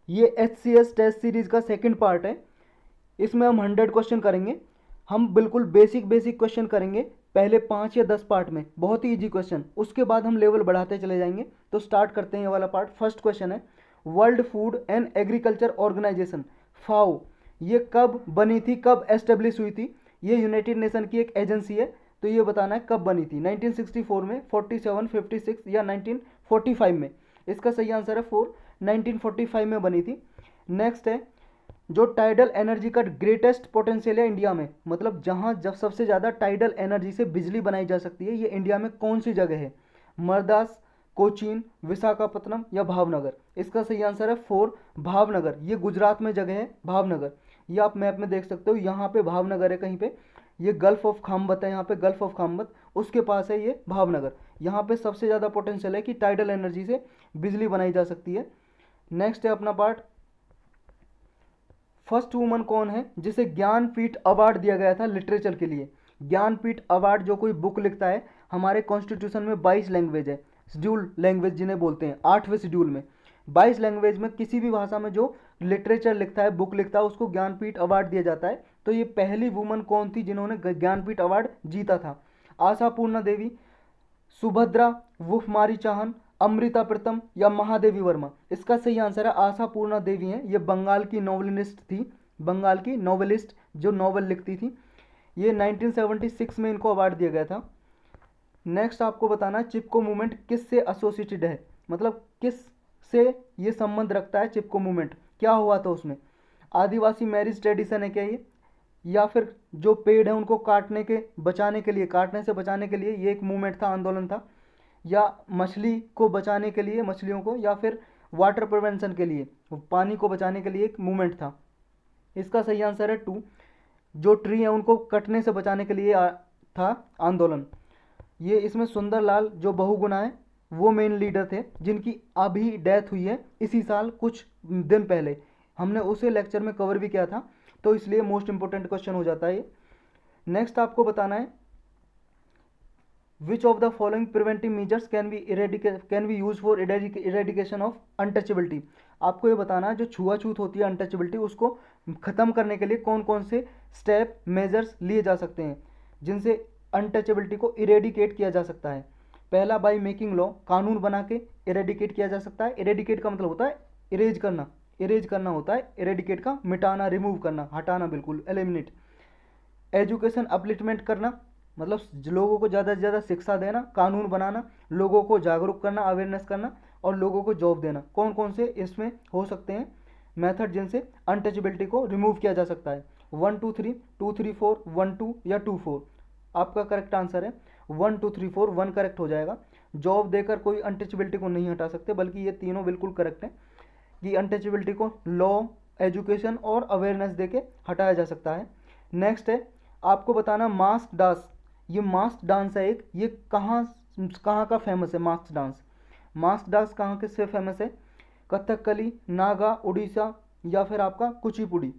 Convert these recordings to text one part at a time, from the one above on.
ये HCS test series का second part है। इसमें हम 100 क्वेश्चन करेंगे। हम बिल्कुल बेसिक बेसिक क्वेश्चन करेंगे पहले 5 या 10 पार्ट में, बहुत ही इजी क्वेश्चन। उसके बाद हम लेवल बढ़ाते चले जाएंगे। तो स्टार्ट करते हैं ये वाला पार्ट। फर्स्ट क्वेश्चन है, world food and agriculture organisation FAO ये कब बनी थी, कब एस्टेब्लिश हुई थी? ये यूनाइटेड नेशन की एक एजेंसी है। तो ये बताना है कब बनी थी, 1964 में, 47, 56 या 1945 में। इसका सही आंसर है 4, 1945 में बनी थी। नेक्स्ट है, जो टाइडल एनर्जी का ग्रेटेस्ट पोटेंशियल है इंडिया में, मतलब जहां जब सबसे ज़्यादा टाइडल एनर्जी से बिजली बनाई जा सकती है, ये इंडिया में कौन सी जगह है? मरदास, कोचीन, विशाखापत्तनम या भावनगर? इसका सही आंसर है 4, भावनगर। ये गुजरात में जगह है भावनगर। ये आप मैप में देख सकते हो, यहाँ पे भावनगर है कहीं पे। ये गल्फ ऑफ खामबत है, यहाँ पे गल्फ ऑफ खामबत, उसके पास है ये भावनगर। यहाँ पे सबसे ज़्यादा पोटेंशियल है कि टाइडल एनर्जी से बिजली बनाई जा सकती है। नेक्स्ट है अपना पार्ट, फर्स्ट वुमन कौन है जिसे ज्ञानपीठ अवार्ड दिया गया था लिटरेचर के लिए? ज्ञानपीठ अवार्ड जो कोई बुक लिखता है, हमारे कॉन्स्टिट्यूशन में 22 लैंग्वेज है, शेड्यूल लैंग्वेज जिन्हें बोलते हैं, 8वें शेड्यूल में 22 लैंग्वेज में किसी भी भाषा में जो लिटरेचर लिखता है, बुक लिखता है, उसको ज्ञानपीठ अवार्ड दिया जाता है। तो ये पहली वुमन कौन थी जिन्होंने ज्ञानपीठ अवार्ड जीता था? आशापूर्णा देवी, सुभद्रा, वुफमारी चाहन, अमृता प्रीतम या महादेवी वर्मा? इसका सही आंसर है आशापूर्णा देवी हैं। ये बंगाल की नॉवलिस्ट थी, बंगाल की नॉवेलिस्ट जो नॉवल लिखती थी। ये 1976 में इनको अवार्ड दिया गया था। नेक्स्ट आपको बताना है, चिपको मूवमेंट किस से एसोसिएटेड है, मतलब किस से ये संबंध रखता है चिपको मूवमेंट? क्या हुआ था उसमें? आदिवासी मैरिज ट्रेडिशन है क्या ये? या फिर जो पेड़ है उनको काटने के बचाने के लिए, काटने से बचाने के लिए ये एक मूवमेंट था, आंदोलन था? या मछली को बचाने के लिए, मछलियों को, या फिर वाटर प्रिवेंशन के लिए, पानी को बचाने के लिए एक मूवमेंट था? इसका सही आंसर है 2, जो ट्री है उनको कटने से बचाने के लिए था आंदोलन। ये इसमें सुंदरलाल जो बहुगुणा है वो मेन लीडर थे, जिनकी अभी डेथ हुई है इसी साल कुछ दिन पहले। हमने उसे लेक्चर में कवर भी किया था, तो इसलिए मोस्ट इंपोर्टेंट क्वेश्चन हो जाता है ये। नेक्स्ट आपको बताना है, which of the following preventive measures can be use for eradication of untouchability? आपको ये बताना है जो छुआछूत होती है, अनटचेबिलिटी, उसको खत्म करने के लिए कौन कौन से स्टेप मेजर्स लिए जा सकते हैं जिनसे अनटचेबिलिटी को इरेडिकेट किया जा सकता है? पहला, बाय मेकिंग लॉ, कानून बना के इरेडिकेट किया जा सकता है। इरेडिकेट का मतलब होता है इरेज करना, इरेज करना होता है इरेडिकेट का, मिटाना, रिमूव करना, हटाना, बिल्कुल एलिमिनेट। एजुकेशन अपलिफ्टमेंट करना, मतलब लोगों को ज़्यादा से ज़्यादा शिक्षा देना, कानून बनाना, लोगों को जागरूक करना, अवेयरनेस करना, और लोगों को जॉब देना। कौन कौन से इसमें हो सकते हैं मेथड जिनसे अनटचेबिलिटी को रिमूव किया जा सकता है? 1 2 3, 2 3 4, 1 2 या 2 4? आपका करेक्ट आंसर है 1 2 3 4, 1 करेक्ट हो जाएगा। जॉब देकर कोई अनटचेबिलिटी को नहीं हटा सकते, बल्कि ये तीनों बिल्कुल करेक्ट है कि अनटचेबिलिटी को लॉ, एजुकेशन और अवेयरनेस देके हटाया जा सकता है। नेक्स्ट है आपको बताना, मास्क डांस, ये मास्क डांस है एक, ये कहाँ कहाँ का फेमस है मास्क डांस? मास्क डांस कहाँ के से फेमस है? कथकली, नागा, उड़ीसा या फिर आपका कुचिपुड़ी?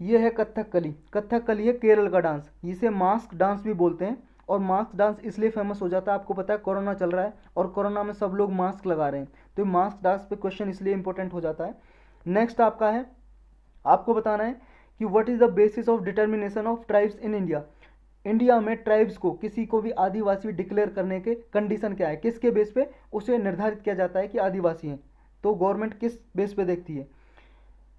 ये है कथकली। कथकली है केरल का डांस, इसे मास्क डांस भी बोलते हैं। और मास्क डांस इसलिए फेमस हो जाता है, आपको पता है कोरोना चल रहा है और कोरोना में सब लोग मास्क लगा रहे हैं, तो मास्क डांस पे क्वेश्चन इसलिए इंपॉर्टेंट हो जाता है। नेक्स्ट आपका है, आपको बताना है कि what is the basis of determination of tribes in India? India में ट्राइब्स को, किसी को भी आदिवासी डिक्लेयर करने के कंडीशन क्या है, किसके बेस पे उसे निर्धारित किया जाता है कि आदिवासी हैं? तो गवर्नमेंट किस बेस पे देखती है?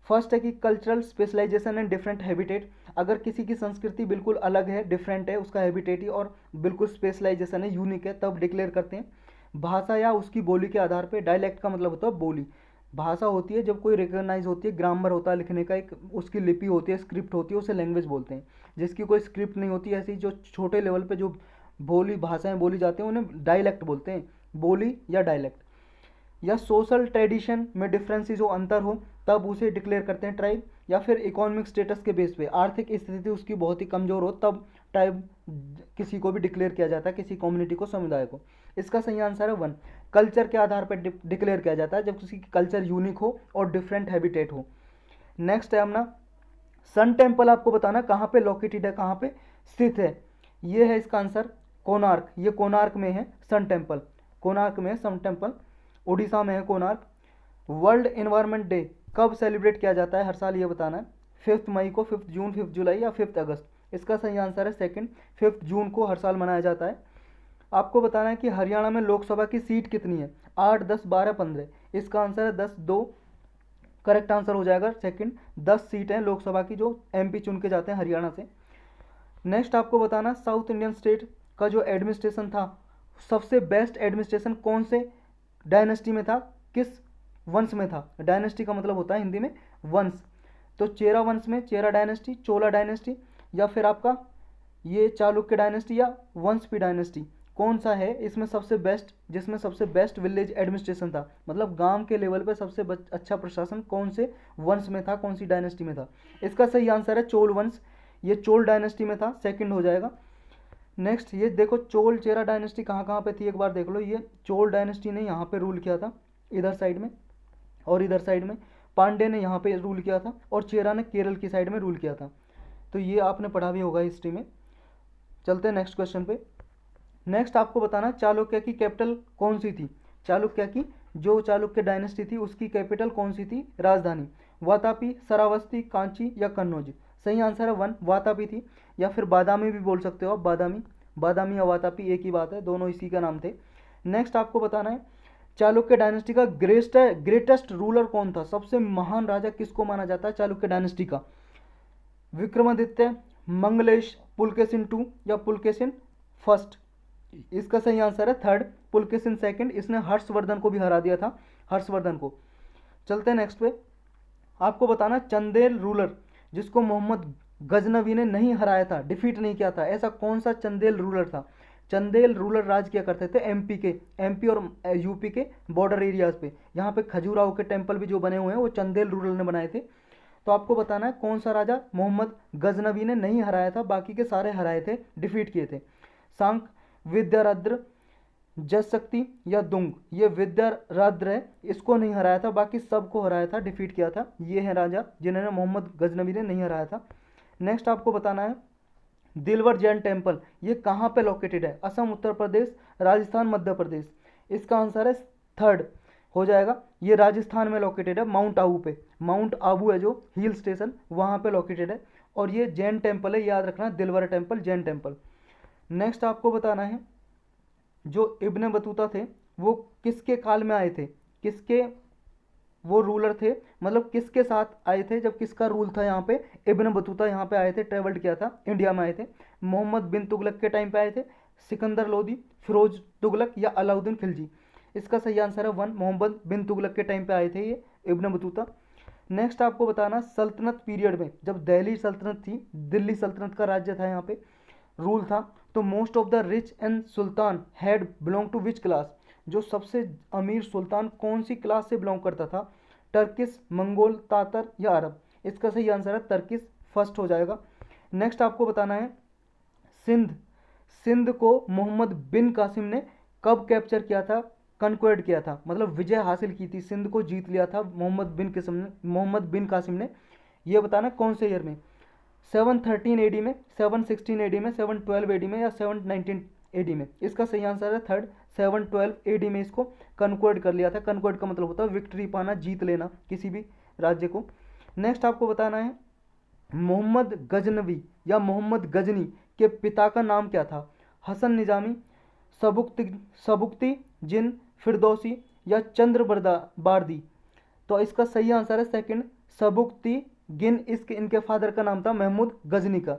फर्स्ट है कि cultural specialisation and different habitat, अगर किसी की संस्कृति बिल्कुल अलग है, डिफरेंट है, उसका हैबिटेट ही और बिल्कुल स्पेशलाइजेशन है, यूनिक है, तब डिक्लेयर करते हैं। भाषा या उसकी बोली के आधार पे, डायलेक्ट का मतलब होता है बोली, भाषा होती है जब कोई रिकॉग्नाइज होती है, ग्रामर होता है लिखने का, एक उसकी लिपि होती है, स्क्रिप्ट होती है, उसे लैंग्वेज बोलते हैं। जिसकी कोई स्क्रिप्ट नहीं होती, ऐसी जो छोटे लेवल पे जो बोली भाषाएं बोली जाती हैं उन्हें डायलेक्ट बोलते हैं, बोली या डायलेक्ट। या सोशल ट्रेडिशन में डिफरेंस जो अंतर हो तब उसे डिक्लेयर करते हैं ट्राइब। या फिर इकोनॉमिक स्टेटस के बेस पे, आर्थिक स्थिति उसकी बहुत ही कमज़ोर हो तब ट्राइब किसी को भी डिक्लेयर किया जाता है, किसी कम्युनिटी को, समुदाय को। इसका सही आंसर है 1। कल्चर के आधार पर डिक्लेयर किया जाता है जब किसी की कल्चर यूनिक हो और डिफरेंट हैबिटेट हो। नेक्स्ट है अपना, सन टेम्पल आपको बताना कहाँ पे लोकेटेड है, कहाँ पे स्थित है? ये है इसका आंसर कोणार्क, ये कोणार्क में है सन टेम्पल, कोणार्क में है सन टेम्पल, उड़ीसा में है कोणार्क। वर्ल्ड एनवायरनमेंट डे कब सेलिब्रेट किया जाता है हर साल, ये बताना है। 5 मई को, 5 जून, 5 जुलाई या 5 अगस्त। इसका सही आंसर है सेकंड, 5 जून को हर साल मनाया जाता है। आपको बताना है कि हरियाणा में लोकसभा की सीट कितनी है, 8, 10, 12, 15। इसका आंसर है 10, 2 करेक्ट आंसर हो जाएगा सेकंड। 10 सीट हैं लोकसभा की जो एमपी चुन के जाते हैं हरियाणा से। नेक्स्ट आपको बताना, साउथ इंडियन स्टेट का जो एडमिनिस्ट्रेशन था, सबसे बेस्ट एडमिनिस्ट्रेशन कौन से डायनेस्टी में था, किस वंश में था। डायनेस्टी का मतलब होता है हिंदी में वंश। तो चेरा वंश में, चेरा डायनेस्टी, चोला डायनेस्टी, या फिर आपका ये चालुक्य डायनेस्टी या वंशपी डायनेस्टी, कौन सा है इसमें सबसे बेस्ट, जिसमें सबसे बेस्ट विलेज एडमिनिस्ट्रेशन था, मतलब गांव के लेवल पे सबसे अच्छा प्रशासन कौन से वंश में था, कौन सी डायनेस्टी में था। इसका सही आंसर है चोल वंश, ये चोल डायनेस्टी में था, सेकंड हो जाएगा। नेक्स्ट ये देखो, चोल चेरा डायनेस्टी कहाँ कहाँ पे थी एक बार देख लो। ये चोल डायनेस्टी ने यहाँ पे रूल किया था इधर साइड में, और इधर साइड में पांडे ने यहाँ पे रूल किया था, और चेरा ने केरल की साइड में रूल किया था। तो ये आपने पढ़ा भी होगा हिस्ट्री में। चलते हैं नेक्स्ट क्वेश्चन पे। नेक्स्ट आपको बताना, चालुक्य की कैपिटल कौन सी थी। चालुक्य की, जो चालुक्य डायनेस्टी थी उसकी कैपिटल कौन सी थी, राजधानी। वातापी, श्रावस्ती, कांची या कन्नौज। सही आंसर है 1, वातापी थी, या फिर बादामी भी बोल सकते हो आप, बादामी। बादामी या वातापी एक ही बात है, दोनों इसी का नाम थे। नेक्स्ट आपको बताना है, चालुक्य डायनेस्टी का ग्रेटेस्ट रूलर कौन था, सबसे महान राजा किसको माना जाता है चालुक्य डायनेस्टी का। विक्रमादित्य, मंगलेश, पुलकेशिन 2 या पुलकेशिन फर्स्ट। इसका सही आंसर है थर्ड, पुलकेशिन सेकंड। इसने हर्षवर्धन को भी हरा दिया था, हर्षवर्धन को। चलते हैं नेक्स्ट पे। आपको बताना, चंदेल रूलर जिसको मोहम्मद गजनवी ने नहीं हराया था, डिफीट नहीं किया था, ऐसा कौन सा चंदेल रूलर था। चंदेल रूलर राज किया करते थे एमपी और यूपी के बॉर्डर एरियाज पे। यहाँ पे खजुराहो के टेम्पल भी जो बने हुए हैं वो चंदेल रूलर ने बनाए थे। तो आपको बताना है कौन सा राजा मोहम्मद गजनवी ने नहीं हराया था, बाकी के सारे हराए थे, डिफीट किए थे। सांक, विद्यारद्र, जस शक्ति या दुंग। ये विद्यारद्र है, इसको नहीं हराया था, बाकी सबको हराया था, डिफीट किया था। ये है राजा जिन्होंने मोहम्मद गजनवी ने नहीं हराया था। नेक्स्ट आपको बताना है, दिलवर जैन टेम्पल ये कहाँ पे लोकेटेड है, असम, उत्तर प्रदेश, राजस्थान, मध्य प्रदेश। इसका आंसर है थर्ड हो जाएगा, ये राजस्थान में लोकेटेड है, माउंट आबू पे। माउंट आबू है जो हिल स्टेशन, वहाँ पे लोकेटेड है, और ये जैन टेम्पल है, याद रखना, दिलवर टेम्पल, जैन टेम्पल। नेक्स्ट आपको बताना है, जो इब्ने बतूता थे वो किसके काल में आए थे, किसके वो रूलर थे, मतलब किसके साथ आए थे जब किसका रूल था यहाँ पे। इब्न बतूता यहाँ पे आए थे, ट्रेवल्ड किया था, इंडिया में आए थे। मोहम्मद बिन तुगलक के टाइम पे आए थे, सिकंदर लोदी, फिरोज तुगलक या अलाउद्दीन खिलजी। इसका सही आंसर है 1, मोहम्मद बिन तुगलक के टाइम पे आए थे ये इब्न बतूता। नेक्स्ट आपको बताना, सल्तनत पीरियड में जब दिल्ली सल्तनत थी, दिल्ली सल्तनत का राज्य था यहाँ पे, रूल था, तो most of the rich and sultan had belong to which class. जो सबसे अमीर सुल्तान कौन सी क्लास से बिलोंग करता था, टर्किस, मंगोल, तातर या अरब। इसका सही आंसर है टर्किस, फर्स्ट हो जाएगा। नेक्स्ट आपको बताना है, सिंध, सिंध को मोहम्मद बिन कासिम ने कब कैप्चर किया था, कन्क्वेड किया था, मतलब विजय हासिल की थी, सिंध को जीत लिया था मोहम्मद बिन कासिम ने। यह बताना कौन से ईयर में, 713 एडी में, 716 एडी में, 712 एडी में या 719 एडी में। इसका सही आंसर है थर्ड, 712 एडी में इसको कन्क्वर्ड कर लिया था। कन्क्वर्ड का मतलब होता है विक्ट्री पाना, जीत लेना किसी भी राज्य को। नेक्स्ट आपको बताना है, मोहम्मद गजनवी या मोहम्मद गजनी के पिता का नाम क्या था। हसन निजामी, सबुक्ति जिन, फिरदौसी या चंद्र बारदी। तो इसका सही आंसर है सेकंड, सबुक्ति गिन। इनके फादर का नाम था महमूद गजनी का,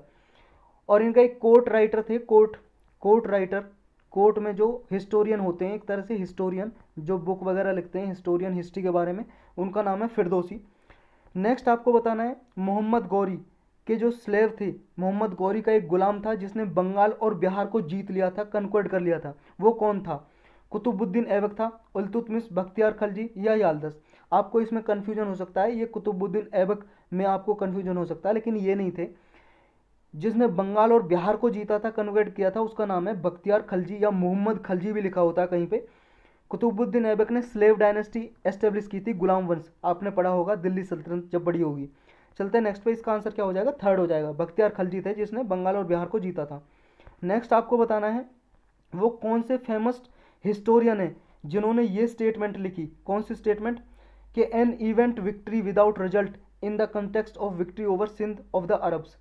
और इनका एक कोर्ट राइटर थे, कोर्ट राइटर, कोर्ट में जो हिस्टोरियन होते हैं, एक तरह से हिस्टोरियन जो बुक वगैरह लिखते हैं हिस्टोरियन, हिस्ट्री के बारे में, उनका नाम है फिरदौसी। नेक्स्ट आपको बताना है, मोहम्मद गौरी के जो स्लेव थे, मोहम्मद गौरी का एक गुलाम था जिसने बंगाल और बिहार को जीत लिया था, कन्क्वर्ड कर लिया था, वो कौन था। कुतुबुद्दीन ऐबक था, इल्तुतमिश, बख्तियार खलजी या यालदस। आपको इसमें कन्फ्यूजन हो सकता है, ये कुतुबुद्दीन ऐबक में आपको कन्फ्यूजन हो सकता है, लेकिन ये नहीं थे। जिसने बंगाल और बिहार को जीता था, कन्वर्ट किया था, उसका नाम है बख्तियार खलजी या मोहम्मद खलजी भी लिखा होता है कहीं पे। कुतुबुद्दीन ऐबक ने स्लेव डायनेस्टी एस्टेब्लिश की थी, गुलाम वंश, आपने पढ़ा होगा दिल्ली सल्तनत जब बड़ी होगी। चलते हैं नेक्स्ट पे, इसका आंसर क्या हो जाएगा, थर्ड हो जाएगा, बख्तियार खलजी थे जिसने बंगाल और बिहार को जीता था। नेक्स्ट आपको बताना है, वो कौन से फेमस हिस्टोरियन है जिन्होंने ये स्टेटमेंट लिखी, कौन सी स्टेटमेंट, कि an event victory without result in the context of victory over Sindh of the Arabs.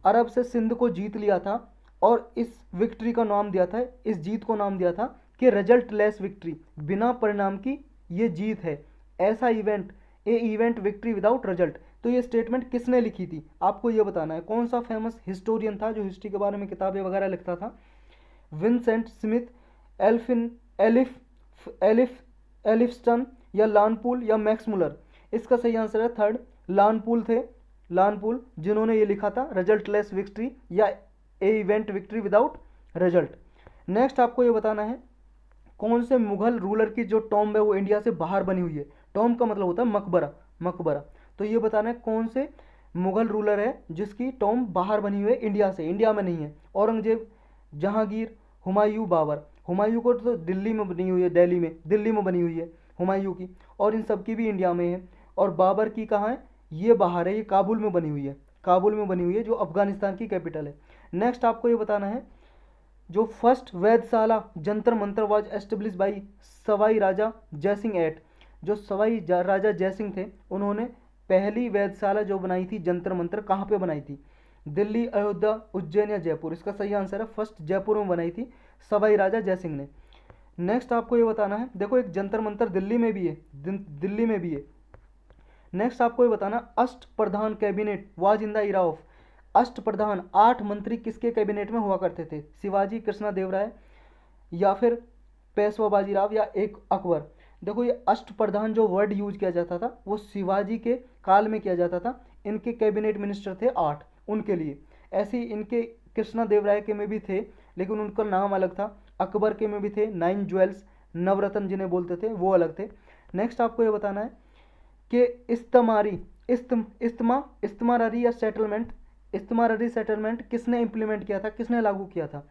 अरब से सिंध को जीत लिया था और इस विक्ट्री का नाम दिया था, इस जीत को नाम दिया था कि रिजल्ट लेस विक्ट्री, बिना परिणाम की ये जीत है, ऐसा इवेंट, ए इवेंट विक्ट्री विदाउट रिजल्ट। तो ये स्टेटमेंट किसने लिखी थी, आपको ये बताना है। कौन सा फेमस हिस्टोरियन था जो हिस्ट्री के बारे में किताबें वगैरह लिखता था? विंसेंट स्मिथ, एल्फिन एलिफ एलिफ्स्टन या लानपूल या मैक्स मुलर? इसका सही आंसर है थर्ड, लानपूल थे, लानपूल, जिन्होंने ये लिखा था रिजल्ट लेस विक्ट्री या a event victory without result. Next आपको ये बताना है कौन से मुगल रूलर की जो टॉम्ब है वो इंडिया से बाहर बनी हुई है। टॉम्ब का मतलब होता है मकबरा, मकबरा। तो ये बताना है कौन से मुगल रूलर है जिसकी टॉम्ब बाहर बनी हुई है इंडिया से, इंडिया में नहीं है। औरंगजेब, जहांगीर, हुमायूं, बाबर। हुमायूं को तो दिल्ली में बनी हुई है, दिल्ली में बनी हुई है हुमायूं की, और इन सब की भी इंडिया में है। और बाबर की कहाँ है? ये बाहर है, ये काबुल में बनी हुई है, काबुल में बनी हुई है जो अफगानिस्तान की कैपिटल है। नेक्स्ट आपको ये बताना है जो फर्स्ट वेधशाला Jantar Mantar was establish by Sawai Raja Jai Singh at. जो सवाई राजा जयसिंह थे उन्होंने पहली वेधशाला जो बनाई थी जंतर मंतर, कहाँ पे बनाई थी? दिल्ली, अयोध्या, उज्जैन या जयपुर? इसका सही आंसर है फर्स्ट जयपुर में बनाई थी सवाई राजा जयसिंह ने। नेक्स्ट आपको ये बताना है, देखो एक जंतर मंतर दिल्ली में भी है, दिल्ली में भी है। नेक्स्ट आपको ये बताना, Ashta Pradhan cabinet was in the era of. Ashta Pradhan, 8 मंत्री किसके कैबिनेट में हुआ करते थे? शिवाजी, कृष्णदेवराय या फिर पेशवा बाजीराव या एक अकबर? देखो ये अष्ट प्रधान जो वर्ड यूज किया जाता था वो शिवाजी के काल में किया जाता था। इनके कैबिनेट मिनिस्टर थे 8 उनके लिए। ऐसे ही इनके कृष्णदेवराय के में भी थे लेकिन उनका नाम अलग था। अकबर के में भी थे 9 ज्वेल्स, नवरत्न जिन्हें बोलते थे वो अलग थे। नेक्स्ट आपको ये बताना है कि इस्तेमारी या सेटलमेंट, इस्तेमारी सेटलमेंट किसने इंप्लीमेंट किया था, किसने लागू किया था?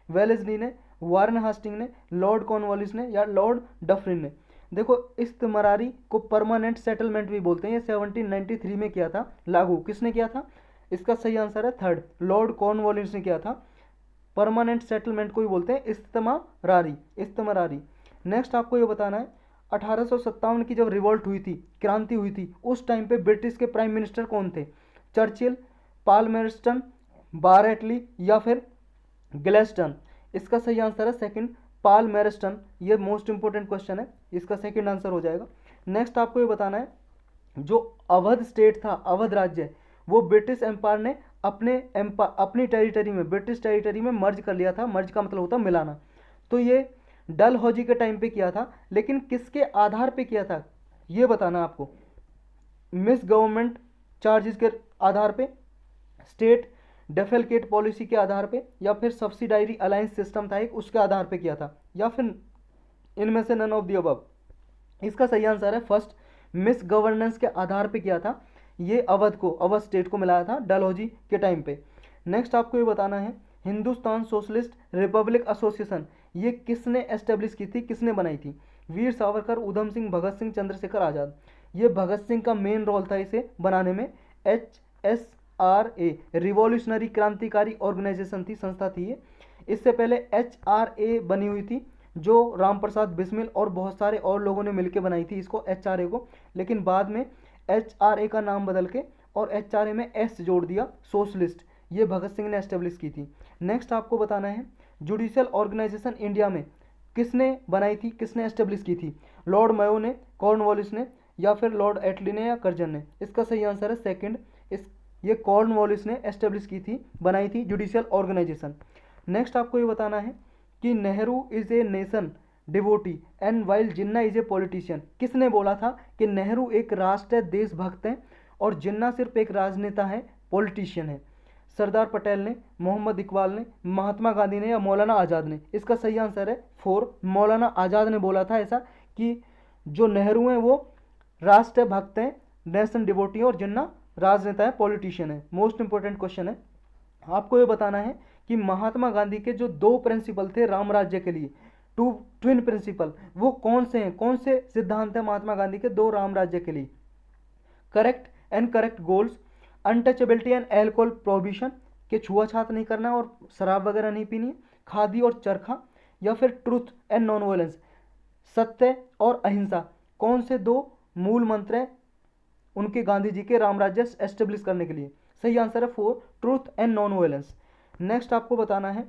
वेलेस्ली ने, वारन हास्टिंग ने, लॉर्ड कॉर्नवालिस ने या लॉर्ड डफरिन ने? देखो इस्तेमारी को परमानेंट सेटलमेंट भी बोलते हैं, ये 1793 में किया था लागू। किसने किया था? इसका सही आंसर है थर्ड, लॉर्ड कॉर्नवालिस ने किया था। परमानेंट सेटलमेंट को ही बोलते हैं इस्तेमारी। नेक्स्ट आपको ये बताना है 1857 की जब रिवॉल्ट हुई थी, क्रांति हुई थी, उस टाइम पे ब्रिटिश के प्राइम मिनिस्टर कौन थे? चर्चिल, पालमेरस्टन, बारेटली या फिर ग्लेस्टन? इसका सही आंसर है सेकंड, पालमेरस्टन। ये मोस्ट इंपोर्टेंट क्वेश्चन है, इसका सेकंड आंसर हो जाएगा। नेक्स्ट आपको ये बताना है जो अवध स्टेट था, अवध राज्य, वो ब्रिटिश एम्पायर ने अपनी टेरिटरी में, ब्रिटिश टेरिटरी में मर्ज कर लिया था। मर्ज का मतलब होता है मिलाना। तो ये डलहौजी के टाइम पे किया था, लेकिन किसके आधार पे किया था ये बताना आपको। मिस गवर्नमेंट चार्जेस के आधार पे, स्टेट डेफेलकेट पॉलिसी के आधार पे, या फिर सब्सिडायरी अलायंस सिस्टम था एक, उसके आधार पे किया था, या फिर इनमें से नन ऑफ द अबव? इसका सही आंसर है फर्स्ट, मिस गवर्नेंस के आधार पे किया था। ये अवध स्टेट को मिलाया था डलहौजी के टाइम पे। नेक्स्ट आपको ये बताना है हिंदुस्तान सोशलिस्ट रिपब्लिक एसोसिएशन ये किसने एस्टेब्लिश की थी, किसने बनाई थी? वीर सावरकर, उधम सिंह, भगत सिंह, चंद्रशेखर आज़ाद? ये भगत सिंह का मेन रोल था इसे बनाने में। HSRA रिवॉल्यूशनरी क्रांतिकारी ऑर्गेनाइजेशन थी, संस्था थी ये। इससे पहले HRA बनी हुई थी जो राम प्रसाद बिस्मिल और बहुत सारे और लोगों ने मिलकर बनाई थी इसको, HRA को। लेकिन बाद में HRA का नाम बदल के और HRA में S जोड़ दिया, सोशलिस्ट। ये भगत सिंह ने एस्टेब्लिश की थी। नेक्स्ट आपको बताना है जुडिशियल ऑर्गेनाइजेशन इंडिया में किसने बनाई थी, किसने एस्टेब्लिश की थी? लॉर्ड मेयो ने, कॉर्नवालिस ने या फिर लॉर्ड एटली ने या कर्जन ने? इसका सही आंसर है सेकंड, ये कॉर्नवालिस ने एस्टेब्लिश की थी, बनाई थी जुडिशियल ऑर्गेनाइजेशन। नेक्स्ट आपको ये बताना है कि Nehru is a nation devotee and while Jinnah is a politician. किसने बोला था कि नेहरू एक राष्ट्र देशभक्त हैं और जिन्ना सिर्फ एक राजनेता है, पॉलिटिशियन है? सरदार पटेल ने, मोहम्मद इकबाल ने, महात्मा गांधी ने या मौलाना आज़ाद ने? इसका सही आंसर है 4, मौलाना आज़ाद ने बोला था ऐसा कि जो नेहरू हैं वो राष्ट्र भक्त हैं, नेशन डिवोटी है, और जिन्ना राजनेता है, पॉलिटिशियन है। मोस्ट इंपोर्टेंट क्वेश्चन है। आपको ये बताना है कि महात्मा गांधी के जो 2 प्रिंसिपल थे राम राज्य के लिए, ट्विन प्रिंसिपल, वो कौन से हैं, कौन से सिद्धांत हैं महात्मा गांधी के 2 राम राज्य के लिए? Correct and correct goals, untouchability and alcohol prohibition के छुआछात नहीं करना और शराब वगैरह नहीं पीनी, खादी और चरखा, या फिर ट्रूथ एंड नॉन वायलेंस, सत्य और अहिंसा? कौन से 2 मूल मंत्र है उनके गांधी जी के राम राज्य एस्टेब्लिश करने के लिए। सही आंसर है 4 truth and non violence. Next आपको बताना है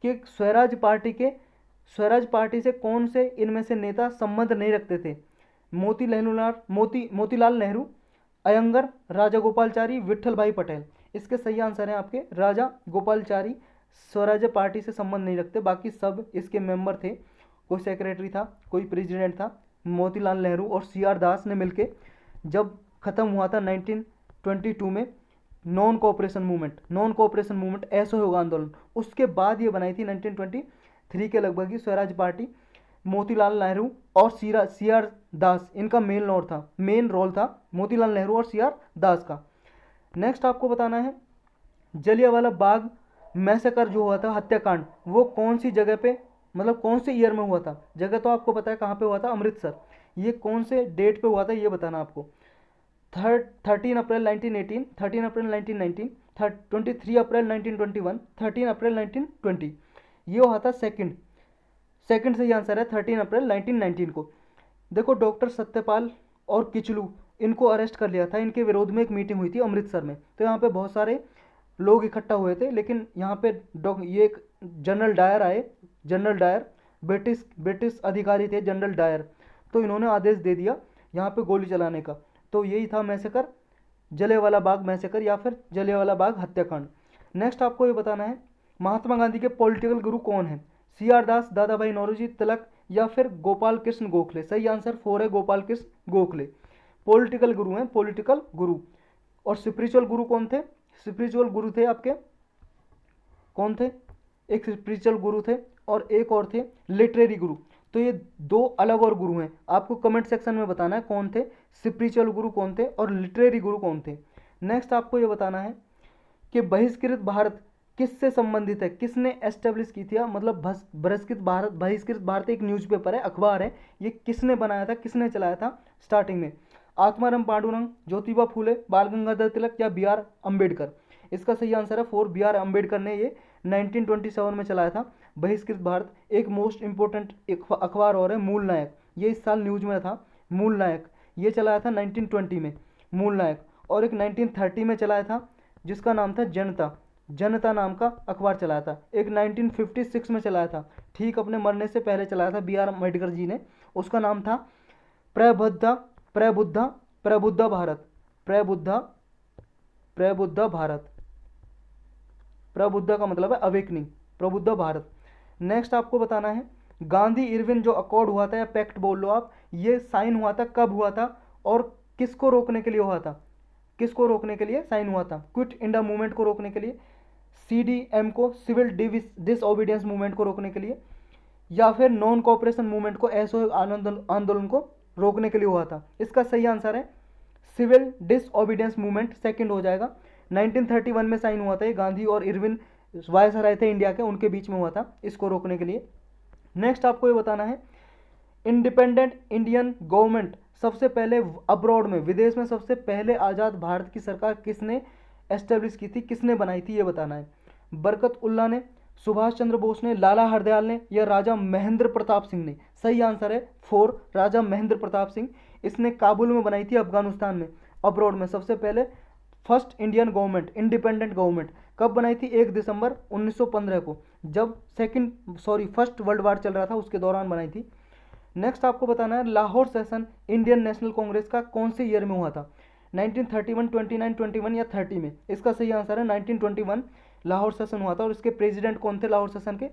कि स्वराज पार्टी से कौन से इनमें से नेता संबंध नहीं रखते थे। मोतीलाल नेहरू, अयंगर, राजा गोपालचारी, विट्ठल भाई पटेल। इसके सही आंसर हैं आपके राजा गोपालचारी स्वराज पार्टी से संबंध नहीं रखते, बाकी सब इसके मेंबर थे। कोई सेक्रेटरी था, कोई प्रेसिडेंट था। मोतीलाल नेहरू और CR दास ने मिलके जब खत्म हुआ था 1922 में नॉन कोऑपरेशन मूवमेंट असहयोग आंदोलन, उसके बाद ये बनाई थी 1923 के लगभग ही स्वराज पार्टी। मोतीलाल नेहरू और CR दास, इनका मेन रोल था मोतीलाल नेहरू और CR दास का। नेक्स्ट आपको बताना है जलियांवाला बाग मैसेकर जो हुआ था, हत्याकांड, वो कौन सी जगह पे, मतलब कौन से ईयर में हुआ था। जगह तो आपको पता है कहाँ पे हुआ था, अमृतसर। ये कौन से डेट पे हुआ था ये बताना आपको। 13 अप्रैल 1918, 13 अप्रैल 1919, 23 अप्रैल 1921, 13 अप्रैल 1920। ये हुआ था सेकंड सही आंसर है 13 अप्रैल 1919 को। देखो डॉक्टर सत्यपाल और किचलू, इनको अरेस्ट कर लिया था, इनके विरोध में एक मीटिंग हुई थी अमृतसर में। तो यहाँ पे बहुत सारे लोग इकट्ठा हुए थे, लेकिन यहाँ पे ये एक जनरल डायर आए, जनरल डायर ब्रिटिश अधिकारी थे जनरल डायर। तो इन्होंने आदेश दे दिया यहाँ पे गोली चलाने का। तो यही था मैसेकर, जलियांवाला बाग मैसेकर या फिर जलियांवाला बाग हत्याकांड। नेक्स्ट आपको ये बताना है महात्मा गांधी के पॉलिटिकल गुरु कौन है। CR दास, दादा भाई नौरोजी, तिलक या फिर गोपाल कृष्ण गोखले। सही आंसर 4 है गोपाल कृष्ण गोखले। पॉलिटिकल गुरु हैं, पॉलिटिकल गुरु। और स्पिरिचुअल गुरु कौन थे, स्पिरिचुअल गुरु थे आपके कौन थे, एक स्पिरिचुअल गुरु थे और एक और थे लिटरेरी गुरु। तो ये दो अलग और गुरु हैं, आपको कमेंट सेक्शन में बताना है कौन थे, स्पिरिचुअल गुरु कौन थे और लिटरेरी गुरु कौन थे। नेक्स्ट आपको ये बताना है कि बहिष्कृत भारत किससे संबंधित है, किसने एस्टेब्लिश की थी, मतलब बहिष्कृत भारत एक न्यूज़पेपर है, अखबार है, ये किसने बनाया था, किसने चलाया था स्टार्टिंग में। आत्माराम पांडुरंग, ज्योतिबा फूले, बाल गंगाधर तिलक या BR अम्बेडकर। इसका सही आंसर है 4 BR अम्बेडकर ने ये 1927 में चलाया था बहिष्कृत भारत। एक मोस्ट इंपॉर्टेंट अखबार और है मूल नायक, ये इस साल न्यूज में था। मूल नायक ये चलाया था 1920 में मूल नायक, और एक 1930 में चलाया था जिसका नाम था जनता नाम का अखबार चलाया था। एक 1956 में चलाया था, ठीक अपने मरने से पहले चलाया था BR अम्बेडकर जी ने, उसका नाम था प्रबुद्धा भारत। प्रबुद्धा का मतलब है अवेकनिंग, प्रबुद्धा भारत। नेक्स्ट आपको बताना है गांधी इरविन जो अकॉर्ड हुआ था या पैक्ट बोल लो आप, ये साइन हुआ था, कब हुआ था और किसको रोकने के लिए हुआ था, किसको रोकने के लिए साइन हुआ था। क्विट इंडिया मूवमेंट को रोकने के लिए, CDM को सिविल डिसओबीडियंस मूवमेंट को रोकने के लिए, या फिर नॉन कोऑपरेशन मूवमेंट को असहयोग आंदोलन को रोकने के लिए हुआ था। इसका सही आंसर है सिविल डिसओबीडियंस मूवमेंट, सेकंड हो जाएगा। 1931 में साइन हुआ था ये, गांधी और इरविन वायसराय थे इंडिया के, उनके बीच में हुआ था इसको रोकने के लिए। नेक्स्ट आपको ये बताना है इंडिपेंडेंट इंडियन गवर्नमेंट सबसे पहले अब्रॉड में, विदेश में सबसे पहले आज़ाद भारत की सरकार किसने एस्टेब्लिश की थी, किसने बनाई थी ये बताना है। बरकत उल्ला ने, सुभाष चंद्र बोस ने, लाला हरदयाल ने या राजा महेंद्र प्रताप सिंह ने। सही आंसर है 4 राजा महेंद्र प्रताप सिंह। इसने काबुल में बनाई थी अफगानिस्तान में, अब्रॉड में सबसे पहले first Indian government, independent government. कब बनाई थी, 1 दिसंबर 1915 को, जब फर्स्ट वर्ल्ड वार चल रहा था उसके दौरान बनाई थी। नेक्स्ट आपको बताना है Lahore session Indian national Congress का कौन से ईयर में हुआ था, 1931, 29, 21 या 30 में। इसका सही आंसर है 1921 लाहौर सेशन हुआ था, और इसके प्रेसिडेंट कौन थे लाहौर सेशन के,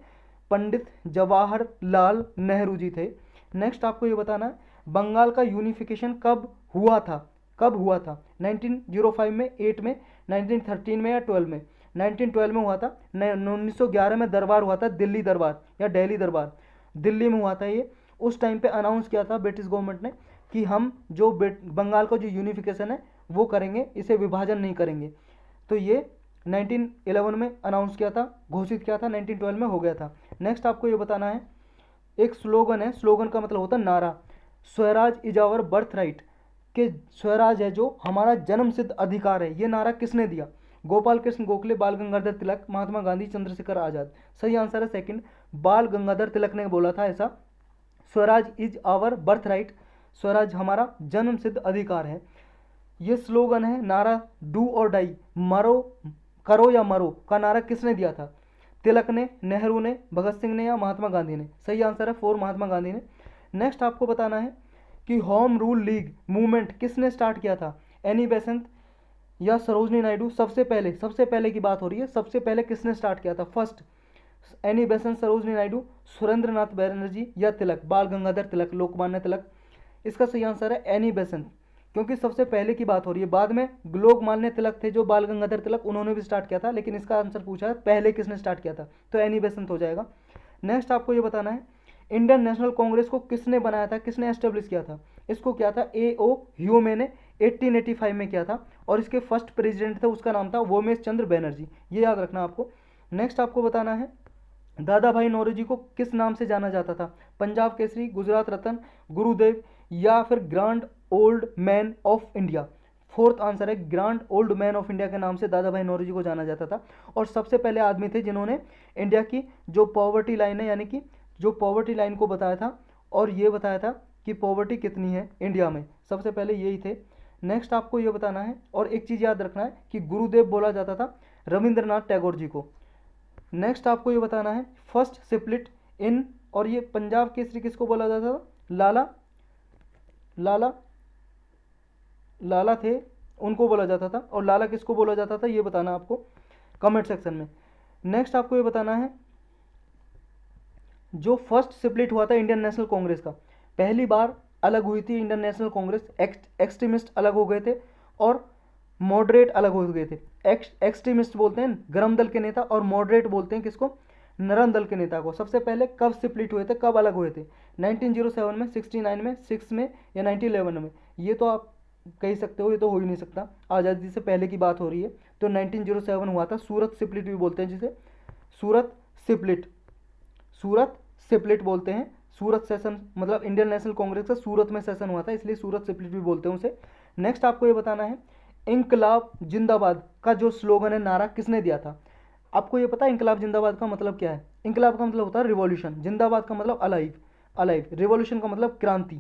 पंडित जवाहरलाल नेहरू जी थे। नेक्स्ट आपको ये बताना है बंगाल का यूनिफिकेशन कब हुआ था, 1905 में, 8 में, 1913 में या 12 में। 1912 में हुआ था। 1911 में दरबार हुआ था, दिल्ली दरबार या दिल्ली दरबार, दिल्ली में हुआ था ये। उस टाइम पे अनाउंस किया था ब्रिटिश गवर्नमेंट ने कि हम जो बंगाल का जो यूनिफिकेशन है वो करेंगे, इसे विभाजन नहीं करेंगे। तो ये 1911 में अनाउंस किया था, घोषित किया था, 1912 में हो गया था। नेक्स्ट आपको ये बताना है एक स्लोगन है, स्लोगन का मतलब होता है नारा, swaraj is our birth right, कि स्वराज है जो हमारा जन्म सिद्ध अधिकार है, ये नारा किसने दिया, गोपाल कृष्ण गोखले, बाल गंगाधर तिलक, महात्मा गांधी, चंद्रशेखर आजाद। सही आंसर है सेकंड, बाल गंगाधर तिलक ने बोला था ऐसा, swaraj is our birth right, swaraj हमारा जन्म सिद्ध अधिकार है। ये स्लोगन है, नारा डू और डाई, मरो, करो या मरो का नारा किसने दिया था? तिलक ने, नेहरू ने, भगत सिंह ने या महात्मा गांधी ने? सही आंसर है 4 महात्मा गांधी ने। नेक्स्ट आपको बताना है कि होम रूल लीग मूवमेंट किसने स्टार्ट किया था? एनी बेसेंट या सरोजनी नायडू? सबसे पहले की बात हो रही है, सबसे पहले किसने स्टार्ट किया था? First Annie Besant, Sarojini Naidu, Surendra Nath Banerjee या तिलक, बाल गंगाधर तिलक, लोकमान्य तिलक? इसका सही आंसर है एनी बेसेंट, क्योंकि सबसे पहले की बात हो रही है। बाद में लोकमान्य तिलक थे जो बाल गंगाधर तिलक, उन्होंने भी स्टार्ट किया था, लेकिन इसका आंसर पूछा है पहले किसने स्टार्ट किया था, तो एनी बेसेंट हो जाएगा। नेक्स्ट आपको ये बताना है इंडियन नेशनल कांग्रेस को किसने बनाया था, किसने एस्टेब्लिश किया था? इसको क्या था? A.O. ह्यूमे ने 1885 में किया था, और इसके फर्स्ट प्रेसिडेंट थे, उसका नाम था वोमेश चंद्र बैनर्जी, ये याद रखना आपको। नेक्स्ट आपको बताना है दादा भाई नौरोजी को किस नाम से जाना जाता था? पंजाब केसरी, गुजरात रतन, गुरुदेव या फिर grand old man of India? Fourth answer है grand old man of India के नाम से दादा भाई नौरोजी को जाना जाता था, और सबसे पहले आदमी थे जिन्होंने इंडिया की जो पॉवर्टी लाइन है, यानी कि जो पॉवर्टी लाइन को बताया था, और ये बताया था कि पॉवर्टी कितनी है इंडिया में, सबसे पहले यही थे। नेक्स्ट आपको ये बताना है, और एक चीज़ याद रखना है कि गुरुदेव बोला जाता था रविंद्रनाथ टैगोर जी को। नेक्स्ट आपको ये बताना है फर्स्ट स्प्लिट इन, और ये पंजाब केसरी किसको बोला जाता था? लाला लाला लाला थे, उनको बोला जाता था, और लाला किसको बोला जाता था ये बताना आपको कमेंट सेक्शन में। नेक्स्ट आपको ये बताना है जो फर्स्ट स्प्लिट हुआ था इंडियन नेशनल कांग्रेस का, पहली बार अलग हुई थी इंडियन नेशनल कांग्रेस, एक्सट्रीमिस्ट अलग हो गए थे और मॉडरेट अलग हो गए थे। एक्सट्रीमिस्ट बोलते हैं गरम दल के नेता, और मॉडरेट बोलते हैं किसको? नरम दल के नेता को। सबसे पहले कब स्प्लिट हुए थे, कब अलग हुए थे? 1907 में, 69 में, 6 में या 1911 में? ये तो आप कह सकते हो, ये तो हो ही नहीं सकता, आज़ादी से पहले की बात हो रही है, तो 1907 हुआ था। सूरत स्प्लिट भी बोलते हैं जिसे, सूरत स्प्लिट, सूरत स्प्लिट बोलते हैं। सूरत सेशन मतलब इंडियन नेशनल कांग्रेस का सूरत में सेशन हुआ था, इसलिए सूरत स्प्लिट भी बोलते हैं उसे। नेक्स्ट आपको ये बताना है इंकलाब जिंदाबाद का जो स्लोगन है, नारा किसने दिया था? आपको ये पता है इंकलाब जिंदाबाद का मतलब क्या है? इंकलाब का मतलब होता है रिवॉल्यूशन, जिंदाबाद का मतलब अलाइव, अलाइव, रिवॉल्यूशन का मतलब क्रांति,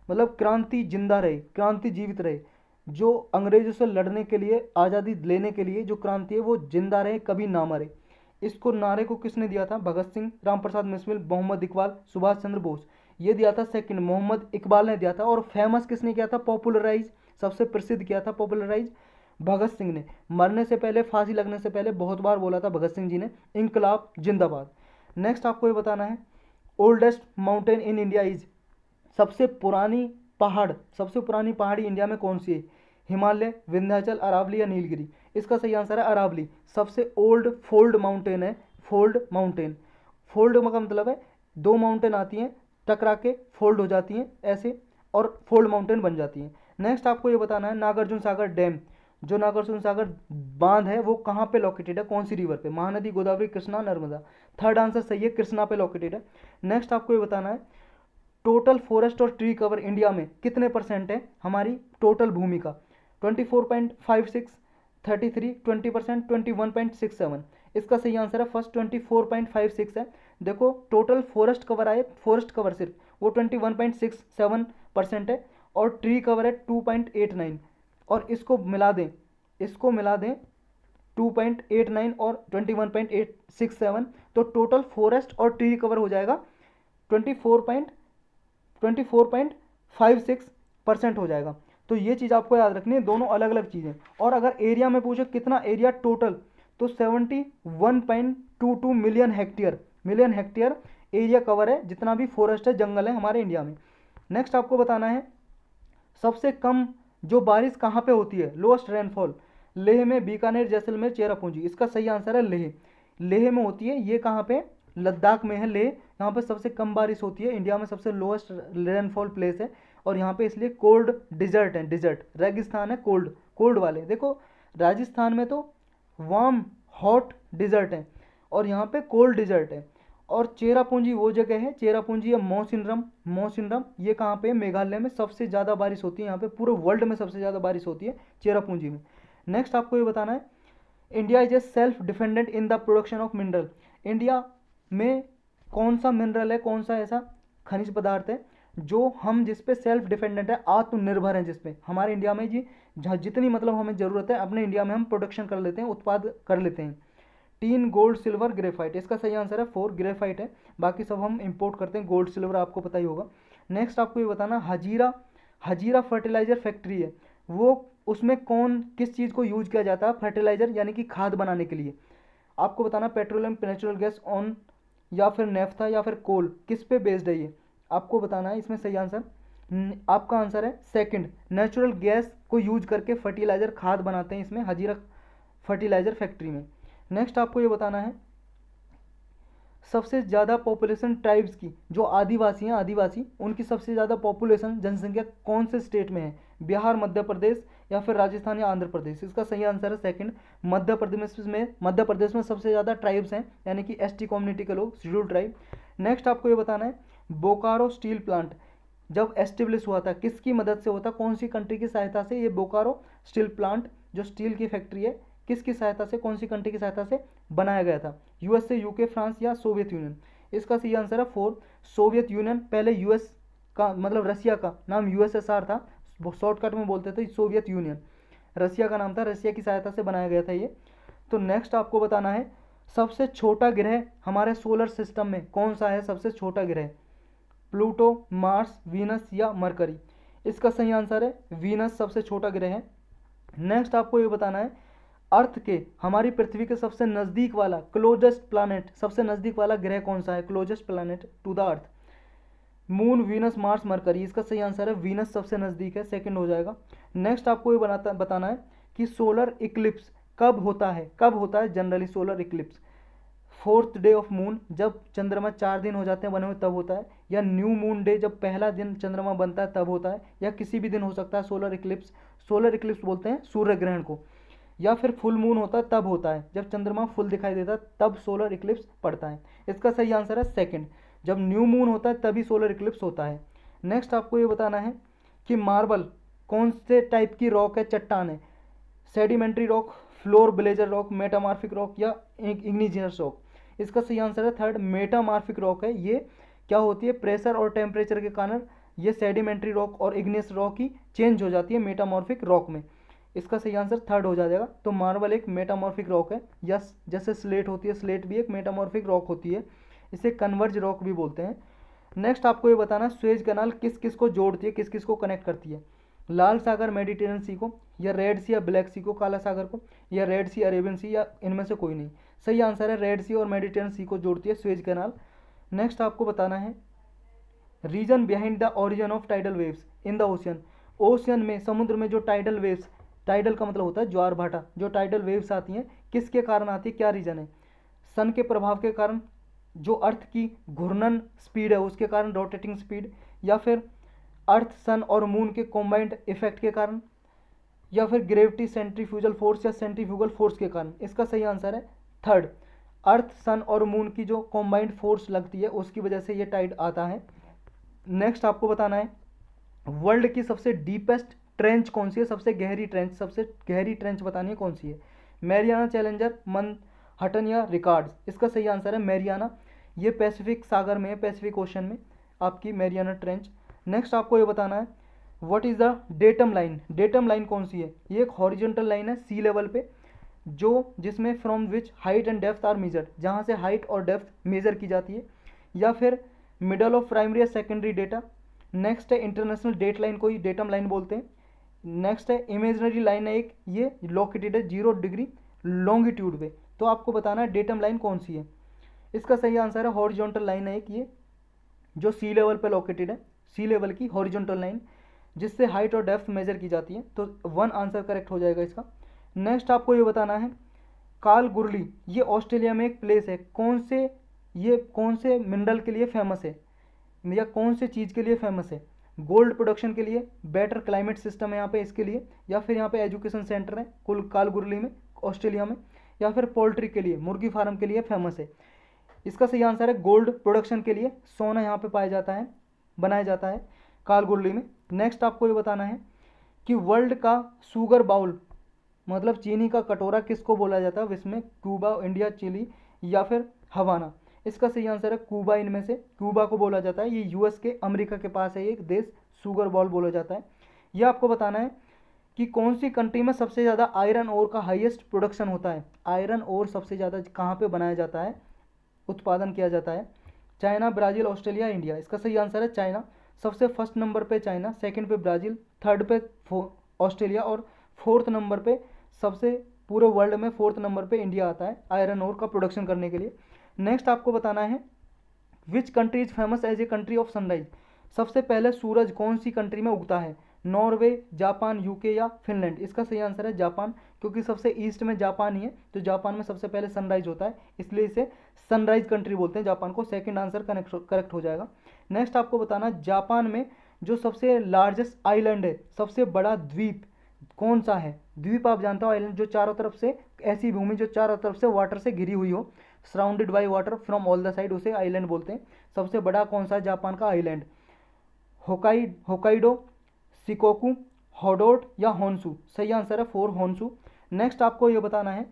मतलब क्रांति जिंदा रहे, क्रांति जीवित रहे, जो अंग्रेजों से लड़ने के लिए, आज़ादी लेने के लिए जो क्रांति है वो जिंदा रहे, कभी ना मरे। इसको नारे को किसने दिया था? भगत सिंह, राम प्रसाद बिस्मिल, मोहम्मद इकबाल, सुभाष चंद्र बोस? ये दिया था सेकंड, मोहम्मद इकबाल ने दिया था। और फेमस किसने किया था, पॉपुलराइज, सबसे प्रसिद्ध किया था पॉपुलराइज भगत सिंह ने। मरने से पहले, फांसी लगने से पहले बहुत बार बोला था भगत सिंह जी ने, इंकलाब जिंदाबाद। नेक्स्ट आपको ये बताना है oldest mountain in India is, सबसे पुरानी पहाड़, सबसे पुरानी पहाड़ी इंडिया में कौन सी है? हिमालय, विंध्याचल, अरावली या नीलगिरी? इसका सही आंसर है अरावली। सबसे ओल्ड फोल्ड माउंटेन है, फोल्ड माउंटेन। फोल्ड का मतलब है दो माउंटेन आती हैं टकरा के फोल्ड हो जाती हैं ऐसे, और फोल्ड माउंटेन बन जाती हैं। नेक्स्ट आपको ये बताना है नागार्जुन सागर डैम, जो नागार्जुन सागर बांध है वो कहाँ पे लोकेटेड है, कौन सी रिवर पे? महानदी, गोदावरी, कृष्णा, नर्मदा? थर्ड आंसर सही है, कृष्णा पे लोकेटेड है। नेक्स्ट आपको ये बताना है टोटल फॉरेस्ट और ट्री कवर इंडिया में कितने परसेंट है हमारी टोटल भूमि का? 24.56, 33, 20%, 21.67? इसका सही आंसर है फर्स्ट 24.56 है। देखो टोटल फॉरेस्ट कवर आए, फॉरेस्ट कवर सिर्फ वो 21.67% है, और ट्री कवर है 2.89, और इसको मिला दें, इसको मिला दें 2.89 और 21.867, तो टोटल फॉरेस्ट और ट्री कवर हो जाएगा 24.56% हो जाएगा। तो ये चीज़ आपको याद रखनी है, दोनों अलग अलग चीज़ें। और अगर एरिया में पूछे कितना एरिया टोटल, तो 71.22 मिलियन हेक्टेयर एरिया कवर है, जितना भी फॉरेस्ट है, जंगल है हमारे इंडिया में। नेक्स्ट आपको बताना है सबसे कम जो बारिश कहाँ पे होती है, लोएस्ट रेनफॉल? लेह में, बीकानेर, जैसलमेर, चेरापूंजी? इसका सही आंसर है लेह। लेह में होती है, ये कहाँ पे? लद्दाख में है लेह। यहाँ पे सबसे कम बारिश होती है, इंडिया में सबसे लोएस्ट रेनफॉल प्लेस है, और यहाँ पे इसलिए कोल्ड डिजर्ट है, डिजर्ट रेगिस्तान है, कोल्ड कोल्ड वाले। देखो राजस्थान में तो वार्म हॉट डिजर्ट है, और यहाँ पे कोल्ड डिजर्ट है। और चेरापूंजी वो जगह है, चेरापूंजी या मौसिनरम, मौसिनरम ये कहाँ पे? मेघालय में सबसे ज़्यादा बारिश होती है, यहाँ पे पूरे वर्ल्ड में सबसे ज़्यादा बारिश होती है चेरापूंजी में। नेक्स्ट आपको ये बताना है India is a self dependent in the production of mineral, India में कौन सा मिनरल है, कौन सा ऐसा खनिज पदार्थ है जो हम जिस पे सेल्फ डिपेंडेंट है, आत्मनिर्भर हैं, जिस पे हमारे इंडिया में जी जितनी मतलब हमें ज़रूरत है अपने इंडिया में हम प्रोडक्शन कर लेते हैं, उत्पाद कर लेते हैं। टीन, गोल्ड, सिल्वर, ग्रेफाइट, इसका सही आंसर है 4 ग्रेफाइट है, बाकी सब हम इंपोर्ट करते हैं। गोल्ड सिल्वर आपको पता ही होगा। नेक्स्ट आपको ये बताना, हजीरा, हजीरा फर्टिलाइजर फैक्ट्री है, वो उसमें कौन किस चीज़ को यूज किया जाता है फर्टिलाइजर यानी कि खाद बनाने के लिए। आपको बताना पेट्रोलियम, नेचुरल गैस, ऑन या फिर नेफ्था या फिर कोल, किस पे बेस्ड है ये आपको बताना है। इसमें सही आंसर आपका आंसर है सेकंड, नेचुरल गैस को यूज करके फर्टिलाइजर खाद बनाते हैं इसमें हजीरा फर्टिलाइजर फैक्ट्री में। नेक्स्ट आपको ये बताना है सबसे ज़्यादा पॉपुलेशन ट्राइब्स की, जो आदिवासी हैं, आदिवासी उनकी सबसे ज़्यादा पॉपुलेशन जनसंख्या कौन से स्टेट में है, बिहार, मध्य प्रदेश या फिर राजस्थान या आंध्र प्रदेश। इसका सही आंसर है सेकंड, मध्य प्रदेश में। मध्य प्रदेश में सबसे ज़्यादा ट्राइब्स हैं यानी कि एसटी कम्युनिटी के लोग, शेड्यूल ट्राइब। नेक्स्ट आपको ये बताना है बोकारो स्टील प्लांट जब एस्टेब्लिश हुआ था किसकी मदद से हुआ था, कौन सी कंट्री की सहायता से ये बोकारो स्टील प्लांट जो स्टील की फैक्ट्री है किसकी सहायता से, कौन सी कंट्री की सहायता से बनाया गया था, यूएसए, यूके, फ्रांस या सोवियत यूनियन। इसका सही आंसर है 4 सोवियत यूनियन। पहले यूएस का मतलब रसिया का नाम यूएसएसआर था, शॉर्टकट में बोलते थे सोवियत यूनियन, रसिया का नाम था, रसिया की सहायता से बनाया गया था ये। तो नेक्स्ट आपको बताना है सबसे छोटा ग्रह हमारे सोलर सिस्टम में कौन सा है, सबसे छोटा ग्रह, प्लूटो, मार्स, वीनस या मरकरी। इसका सही आंसर है वीनस सबसे छोटा ग्रह है। नेक्स्ट आपको ये बताना है अर्थ के हमारी पृथ्वी के सबसे नज़दीक वाला क्लोजेस्ट प्लानट, सबसे नज़दीक वाला ग्रह कौन सा है, closest planet to the earth, moon, Venus, Mars, Mercury. इसका सही आंसर है वीनस सबसे नज़दीक है, सेकंड हो जाएगा। नेक्स्ट आपको ये बताना है कि सोलर इक्लिप्स कब होता है, कब होता है generally solar Eclipse, 4th day of moon, जब चंद्रमा 4 दिन हो जाते हैं बने हुए तब होता है, या न्यू मून डे जब पहला दिन चंद्रमा बनता है तब होता है, या किसी भी दिन हो सकता है सोलर इक्लिप्स। सोलर इक्लिप्स बोलते हैं सूर्य ग्रहण को। या फिर फुल मून होता है तब होता है, जब चंद्रमा फुल दिखाई देता है तब सोलर इक्लिप्स पड़ता है। इसका सही आंसर है सेकंड, जब न्यू मून होता है तभी सोलर इक्लिप्स होता है। नेक्स्ट आपको ये बताना है कि मार्बल कौन से टाइप की रॉक है, चट्टान है, sedimentary rock, floor blazer rock, metamorphic rock या इग्निजियस रॉक। इसका सही आंसर है थर्ड, मेटामार्फिक रॉक है। ये क्या होती है, प्रेशर और टेम्परेचर के कारण ये सेडिमेंट्री रॉक और इग्नियस रॉक ही चेंज हो जाती है मेटामॉर्फिक रॉक में। इसका सही आंसर थर्ड हो जाएगा। तो मार्बल एक मेटामॉर्फिक रॉक है, यस, जैसे स्लेट होती है, स्लेट भी एक मेटामॉर्फिक रॉक होती है, इसे कन्वर्ज रॉक भी बोलते हैं। नेक्स्ट आपको ये बताना सुएज कैनाल किस किस को जोड़ती है, किस किस को कनेक्ट करती है, लाल सागर मेडिटेरियन सी को, या रेड सी या ब्लैक सी को, काला सागर को, या रेड सी अरेबियन सी, या इनमें से कोई नहीं। सही आंसर है रेड सी और मेडिटेरियन सी को जोड़ती है सुएज कैनाल। नेक्स्ट आपको बताना है reason behind the origin of tidal waves in the ocean, ocean में, समुद्र में जो टाइडल वेव्स, टाइडल का मतलब होता है ज्वार भाटा, जो टाइडल वेव्स आती हैं किसके कारण आती है, क्या रीजन है, सन के प्रभाव के कारण, जो अर्थ की घूर्णन स्पीड है उसके कारण, रोटेटिंग स्पीड, या फिर अर्थ, सन और मून के कॉम्बाइंड इफेक्ट के कारण, या फिर ग्रेविटी, सेंट्रीफ्यूगल फोर्स या सेंट्रीफ्यूगल फोर्स के कारण। इसका सही आंसर है थर्ड, अर्थ, सन और मून की जो कॉम्बाइंड फोर्स लगती है उसकी वजह से ये टाइड आता है। नेक्स्ट आपको बताना है वर्ल्ड की सबसे डीपेस्ट ट्रेंच कौन सी है, सबसे गहरी ट्रेंच, सबसे गहरी ट्रेंच बतानी है कौन सी है, मैरियाना, चैलेंजर, मनहट्टन या रिकार्ड्स। इसका सही आंसर है मैरियाना, ये पैसिफिक सागर में है, पैसिफिक ओशन में आपकी मैरियाना ट्रेंच। नेक्स्ट आपको ये बताना है what is the datum line, datum line कौन सी है, ये एक हॉरिजॉन्टल लाइन है सी लेवल पे, जो जिसमें from which height and depth are measured, जहाँ से हाइट और डेप्थ मेजर की जाती है, या फिर मिडल ऑफ प्राइमरी या सेकेंडरी डेटा। नेक्स्ट है इंटरनेशनल डेट लाइन को ही डेटम लाइन बोलते हैं। नेक्स्ट है इमेजनरी लाइन है एक, ये लोकेटेड है 0 डिग्री लॉन्गिट्यूड पे। तो आपको बताना है डेटम लाइन कौन सी है। इसका सही आंसर है हॉरिजॉन्टल लाइन है एक, ये जो सी लेवल पे लोकेटेड है, सी लेवल की हॉरिजॉन्टल लाइन जिससे हाइट और डेप्थ मेजर की जाती है। तो 1 आंसर करेक्ट हो जाएगा इसका। नेक्स्ट आपको ये बताना है कालगुरली, ये ऑस्ट्रेलिया में एक प्लेस है, कौन से, ये कौन से मिनरल के लिए फेमस है, या कौन से चीज़ के लिए फेमस है, गोल्ड प्रोडक्शन के लिए, बेटर क्लाइमेट सिस्टम है यहाँ पे इसके लिए, या फिर यहाँ पे एजुकेशन सेंटर है कुल कालगुरली में ऑस्ट्रेलिया में, या फिर पोल्ट्री के लिए, मुर्गी फार्म के लिए फेमस है। इसका सही आंसर है गोल्ड प्रोडक्शन के लिए, सोना यहाँ पे पाया जाता है, बनाया जाता है कालगुरली में। नेक्स्ट आपको ये बताना है कि वर्ल्ड का शुगर बाउल मतलब चीनी का कटोरा किसको बोला जाता है विश्व में, क्यूबा, इंडिया, चिली या फिर हवाना। इसका सही आंसर है क्यूबा। इनमें से क्यूबा को बोला जाता है, ये यूएस के अमेरिका के पास है एक देश, शुगर बॉल बोला जाता है। ये आपको बताना है कि कौन सी कंट्री में सबसे ज़्यादा आयरन ओर का हाईएस्ट प्रोडक्शन होता है। आयरन ओर सबसे ज़्यादा कहाँ पे बनाया जाता है, उत्पादन किया जाता है। China, Brazil, Australia, India. इसका सही आंसर है चाइना। सबसे फर्स्ट नंबर पे चाइना, सेकंड पे ब्राज़ील, थर्ड पे ऑस्ट्रेलिया और फोर्थ नंबर पे सबसे पूरे वर्ल्ड में फोर्थ नंबर पे इंडिया आता है आयरन ओर का प्रोडक्शन करने के लिए। नेक्स्ट आपको बताना है which country is famous as a country of sunrise. सबसे पहले सूरज कौन सी कंट्री में उगता है, नॉर्वे, जापान, यूके या फिनलैंड। इसका सही आंसर है जापान, क्योंकि सबसे ईस्ट में जापान ही है, तो जापान में सबसे पहले सनराइज होता है, इसलिए इसे सनराइज कंट्री बोलते हैं जापान को। सेकंड आंसर करेक्ट हो जाएगा। नेक्स्ट आपको बताना जापान में जो सबसे लार्जेस्ट आइलैंड है, सबसे बड़ा द्वीप कौन सा है। द्वीप आप जानते हो आइलैंड जो चारों तरफ से, ऐसी भूमि जो चारों तरफ से वाटर से घिरी हुई हो, surrounded by water from all the side, उसे आइलैंड बोलते हैं। सबसे बड़ा कौन सा है जापान का आइलैंड, होकाइडो, शिकोकू, होडोट या होन्सू। सही आंसर है 4 होन्सू। नेक्स्ट आपको ये बताना है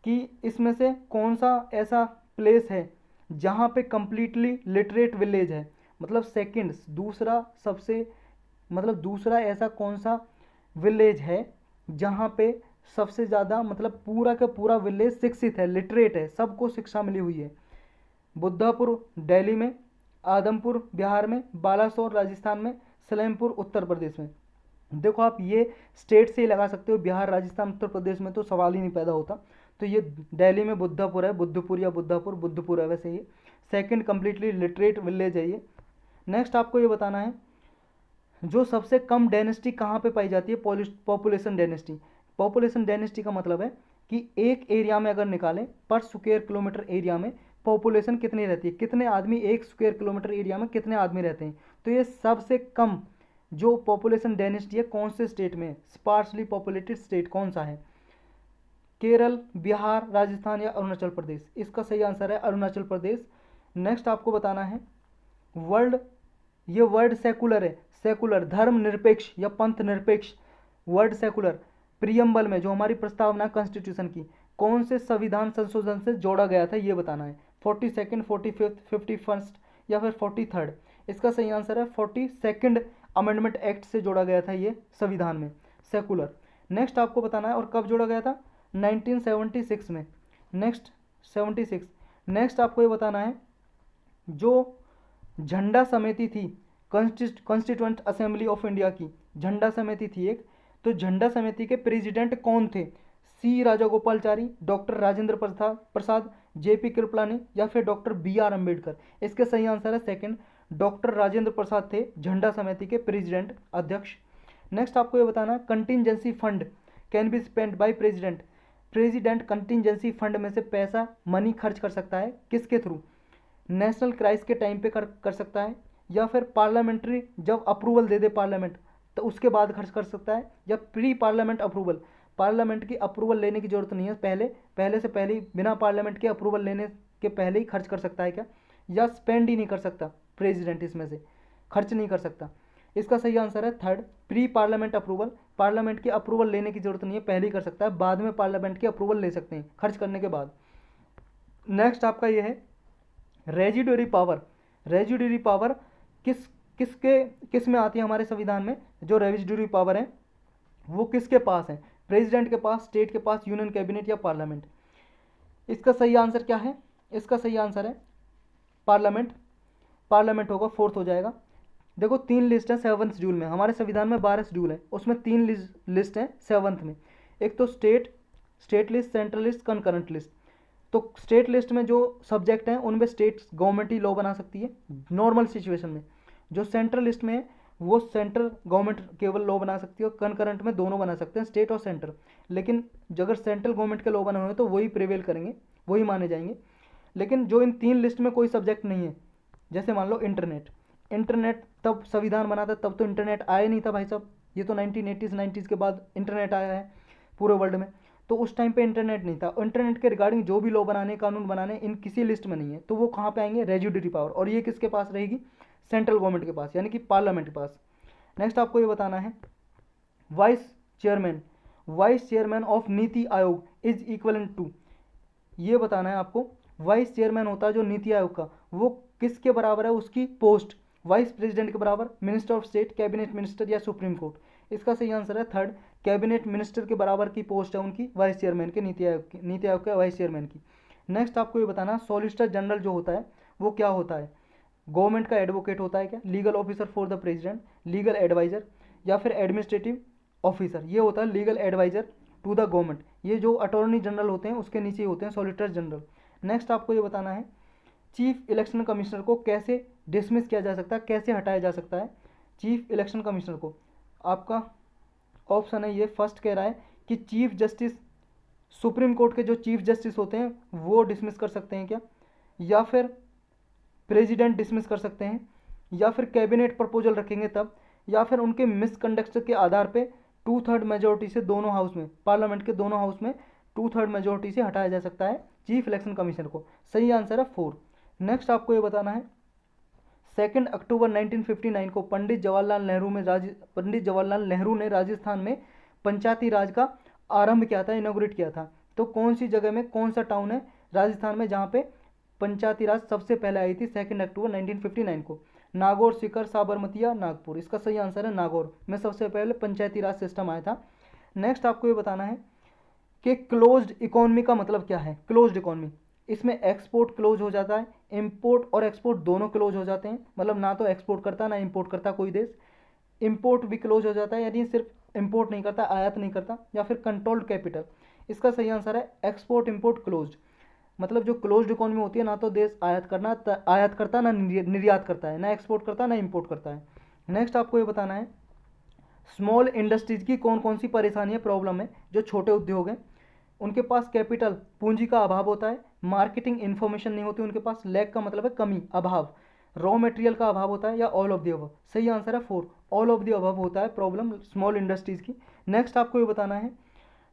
कि इसमें से कौन सा ऐसा प्लेस है जहाँ पे कंप्लीटली लिटरेट विलेज है, मतलब सेकंड दूसरा सबसे, मतलब दूसरा ऐसा कौन सा विलेज है जहाँ पे सबसे ज़्यादा, मतलब पूरा का पूरा विलेज शिक्षित है, लिटरेट है, सबको शिक्षा मिली हुई है। बुद्धापुर दिल्ली में, आदमपुर बिहार में, बालासोर राजस्थान में, सलेमपुर उत्तर प्रदेश में। देखो आप ये स्टेट से ही लगा सकते हो, बिहार, राजस्थान, उत्तर प्रदेश में तो सवाल ही नहीं पैदा होता। तो ये दिल्ली में बुद्धापुर है, बुद्धपुर या बुद्धपुर है वैसे ये। सेकंड कंप्लीटली लिटरेट विलेज है ये। नेक्स्ट आपको ये बताना है जो सबसे कम डेंसिटी कहाँ पे पाई जाती है, पॉपुलेशन डेंसिटी। पॉपुलेशन डेंसिटी का मतलब है कि एक एरिया में अगर निकालें पर स्क्वायर किलोमीटर एरिया में पॉपुलेशन कितनी रहती है, कितने आदमी एक स्क्वायर किलोमीटर एरिया में कितने आदमी रहते हैं। तो ये सबसे कम जो पॉपुलेशन डेंसिटी है कौन से स्टेट में, स्पार्सली पॉपुलेटेड स्टेट कौन सा है, केरल, बिहार, राजस्थान या अरुणाचल प्रदेश। इसका सही आंसर है अरुणाचल प्रदेश। नेक्स्ट आपको बताना है ये वर्ड सेकुलर है, सेकुलर धर्म निरपेक्ष या पंथ निरपेक्ष। वर्ड सेकुलर प्रियम्बल में जो हमारी प्रस्तावना कॉन्स्टिट्यूशन की कौन से संविधान संशोधन से जोड़ा गया था ये बताना है, 42nd, 45th, 51st या फिर 43rd। इसका सही आंसर है 42nd अमेंडमेंट एक्ट से जोड़ा गया था ये संविधान में, सेकुलर। नेक्स्ट आपको बताना है और कब जोड़ा गया था, 1976 में। नेक्स्ट 76। नेक्स्ट आपको ये बताना है जो झंडा समिति थी कॉन्स्टिट्यूएंट असेंबली ऑफ इंडिया की, झंडा समिति थी एक, तो झंडा समिति के प्रेसिडेंट कौन थे, सी राजागोपालचारी, डॉक्टर राजेंद्र प्रसाद, जेपी कृपलानी या फिर डॉक्टर BR अम्बेडकर। इसके सही आंसर है सेकंड, डॉक्टर राजेंद्र प्रसाद थे झंडा समिति के प्रेसिडेंट, अध्यक्ष। नेक्स्ट आपको ये बताना contingency fund can be spend by president. President contingency fund में से पैसा मनी खर्च कर सकता है किसके थ्रू, नेशनल क्राइसिस के टाइम पे कर सकता है, या फिर पार्लियामेंट्री जब अप्रूवल दे दे पार्लियामेंट तो उसके बाद खर्च कर सकता है, या प्री पार्लियामेंट अप्रूवल, पार्लियामेंट की अप्रूवल लेने की जरूरत नहीं है, पहले से पहले ही बिना पार्लियामेंट के अप्रूवल लेने के पहले ही खर्च कर सकता है क्या, या स्पेंड ही नहीं कर सकता प्रेसिडेंट, इसमें से खर्च नहीं कर सकता। इसका सही आंसर है third, pre parliament approval, parliament की अप्रूवल लेने की जरूरत नहीं है, पहले ही कर सकता है, बाद में पार्लियामेंट की अप्रूवल ले सकते हैं खर्च करने के बाद। नेक्स्ट आपका ये है रेजिडरी पावर। रेजिडरी पावर किस में आती है हमारे संविधान में, जो रेजिडरी पावर है वो किसके पास है, प्रेसिडेंट के पास, स्टेट के पास, यूनियन कैबिनेट या पार्लियामेंट। इसका सही आंसर क्या है, इसका सही आंसर है पार्लियामेंट, पार्लियामेंट होगा, फोर्थ हो जाएगा। देखो 3 लिस्ट है 7th शेड्यूल में, हमारे संविधान में 12 शेड्यूल है, उसमें 3 लिस्ट है 7th में। एक तो state list, central list, concurrent list. तो स्टेट लिस्ट में जो सब्जेक्ट हैं उनमें स्टेट गवर्नमेंट ही लॉ बना सकती है नॉर्मल सिचुएशन में। जो सेंट्रल लिस्ट में है वो सेंट्रल गवर्नमेंट केवल लॉ बना सकती है, और कंकरेंट में दोनों बना सकते हैं, स्टेट और सेंटर। लेकिन अगर सेंट्रल गवर्नमेंट के लॉ बने हुए तो वही प्रिवेल करेंगे, वही माने जाएंगे। लेकिन जो इन 3 लिस्ट में कोई सब्जेक्ट नहीं है, जैसे मान लो इंटरनेट तब संविधान बना था तब तो इंटरनेट आया नहीं था भाई साहब, ये तो 1980s 90s के बाद इंटरनेट आया है पूरे वर्ल्ड में, तो उस टाइम पे इंटरनेट नहीं था। इंटरनेट के रिगार्डिंग जो भी लॉ बनाने, कानून बनाने, इन किसी लिस्ट में नहीं है, तो वो कहाँ पे आएंगे, रेजिडरी पावर, और ये किसके पास रहेगी, सेंट्रल गवर्नमेंट के पास, यानी कि पार्लियामेंट के पास। नेक्स्ट आपको ये बताना है vice chairman of NITI Aayog is equivalent to, ये बताना है आपको वाइस चेयरमैन होता है जो नीति आयोग का, वो किसके बराबर है उसकी पोस्ट? वाइस प्रेसिडेंट के बराबर, minister of state, cabinet minister या सुप्रीम कोर्ट? इसका सही आंसर है थर्ड, कैबिनेट मिनिस्टर के बराबर की पोस्ट है उनकी वाइस चेयरमैन के, नीति आयोग के वाइस चेयरमैन की। नेक्स्ट आपको ये बताना, सॉलिसिटर जनरल जो होता है वो क्या होता है? गवर्नमेंट का एडवोकेट होता है क्या? Legal officer for the president, legal adviser या फिर एडमिनिस्ट्रेटिव ऑफिसर? ये होता है legal adviser to the government. ये जो अटॉर्नी जनरल होते हैं उसके नीचे होते हैं सॉलिसिटर जनरल। नेक्स्ट आपको ये बताना है, चीफ इलेक्शन कमिश्नर को कैसे डिसमिस किया जा सकता है, कैसे हटाया जा सकता है चीफ इलेक्शन कमिश्नर को? आपका ऑप्शन है ये, फर्स्ट कह रहा है कि चीफ जस्टिस, सुप्रीम कोर्ट के जो चीफ जस्टिस होते हैं वो डिसमिस कर सकते हैं क्या, या फिर प्रेसिडेंट डिसमिस कर सकते हैं, या फिर कैबिनेट प्रपोजल रखेंगे तब, या फिर उनके मिसकंडक्ट के आधार पे 2/3 मेजोरिटी से दोनों हाउस में, पार्लियामेंट के दोनों हाउस में 2/3 मेजोरिटी से हटाया जा सकता है चीफ इलेक्शन कमिश्नर को। सही आंसर है 4। नेक्स्ट आपको ये बताना है, 2 अक्टूबर 1959 को पंडित जवाहरलाल नेहरू ने राजस्थान में पंचायती राज का आरंभ किया था, इनोग्रेट किया था। तो कौन सी जगह में, कौन सा टाउन है राजस्थान में जहाँ पे पंचायती राज सबसे पहले आई थी 2 अक्टूबर 1959 को? नागौर, सीकर, साबरमती या नागपुर? इसका सही आंसर है नागौर में सबसे पहले पंचायती राज सिस्टम आया था। नेक्स्ट आपको ये बताना है कि क्लोज्ड इकोनॉमी का मतलब क्या है? क्लोज्ड इकोनॉमी, इसमें एक्सपोर्ट क्लोज हो जाता है, इंपोर्ट और एक्सपोर्ट दोनों क्लोज हो जाते हैं, मतलब ना तो एक्सपोर्ट करता ना इंपोर्ट करता कोई देश, इंपोर्ट भी क्लोज हो जाता है, यानी सिर्फ इंपोर्ट नहीं करता, आयात नहीं करता, या फिर कंट्रोल्ड कैपिटल? इसका सही आंसर है एक्सपोर्ट इंपोर्ट क्लोज्ड। मतलब जो क्लोज्ड इकोनॉमी होती है ना तो देश आयात करता ना निर्यात करता है, ना एक्सपोर्ट करता ना इंपोर्ट करता है। नेक्स्ट आपको ये बताना है, स्मॉल इंडस्ट्रीज की कौन कौन सी परेशानियाँ, प्रॉब्लम है? जो छोटे उद्योग हैं उनके पास कैपिटल, पूंजी का अभाव होता है, मार्केटिंग इन्फॉर्मेशन नहीं होती उनके पास, लैक का मतलब है कमी, अभाव, रॉ मटेरियल का अभाव होता है, या ऑल ऑफ द अबव? सही आंसर है 4, ऑल ऑफ द अबव होता है प्रॉब्लम स्मॉल इंडस्ट्रीज की। नेक्स्ट आपको ये बताना है,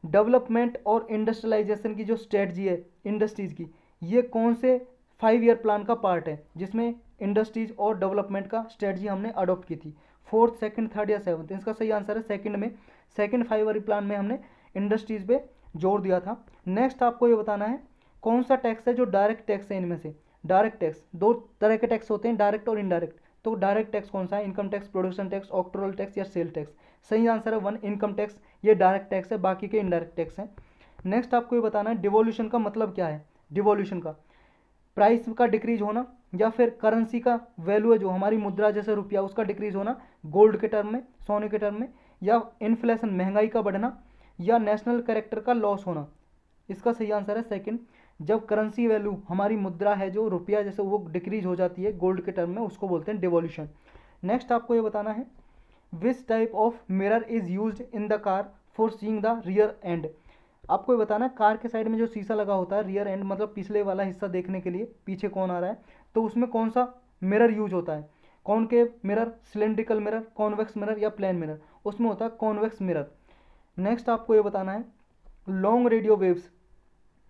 डेवलपमेंट और इंडस्ट्रियलाइजेशन की जो स्ट्रेटजी है इंडस्ट्रीज की, ये कौन से 5 ईयर प्लान का पार्ट है जिसमें इंडस्ट्रीज और डेवलपमेंट का स्ट्रेटजी हमने अडॉप्ट की थी? 4th, 2nd, 3rd या 7th? इसका सही आंसर है सेकंड में, सेकंड 5 ईयर प्लान में हमने इंडस्ट्रीज पे जोर दिया था। नेक्स्ट आपको ये बताना है, कौन सा टैक्स है जो डायरेक्ट टैक्स है? इनमें से डायरेक्ट टैक्स, दो तरह के टैक्स होते हैं, डायरेक्ट और इनडायरेक्ट। तो डायरेक्ट टैक्स कौन सा है? Income tax, production tax, octroi tax या सेल टैक्स? सही आंसर है 1, इनकम टैक्स, ये डायरेक्ट टैक्स है, बाकी के इनडायरेक्ट टैक्स हैं। नेक्स्ट आपको ये बताना है, डिवोल्यूशन का मतलब क्या है? डिवोल्यूशन का प्राइस का डिक्रीज होना, या फिर करेंसी का वैल्यू है जो हमारी मुद्रा जैसे रुपया उसका डिक्रीज होना गोल्ड के टर्म में, सोने के टर्म में, या इन्फ्लेशन महंगाई का बढ़ना, या नेशनल कैरेक्टर का लॉस होना? इसका सही आंसर है सेकंड, जब करेंसी वैल्यू हमारी मुद्रा है जो रुपया जैसे वो डिक्रीज हो जाती है गोल्ड के टर्म में, उसको बोलते हैं डिवोल्यूशन। नेक्स्ट आपको ये बताना है, which type of mirror is used in the car for seeing the rear and? आपको ये बताना है, कार के साइड में जो शीशा लगा होता है, रियर एंड मतलब पिछले वाला हिस्सा देखने के लिए, पीछे कौन आ रहा है, तो उसमें कौन सा मिरर यूज होता है? Concave mirror, cylindrical mirror, convex mirror या प्लेन मिरर? उसमें होता है कॉन्वेक्स मिरर। नेक्स्ट आपको ये बताना है, लॉन्ग रेडियो वेव्स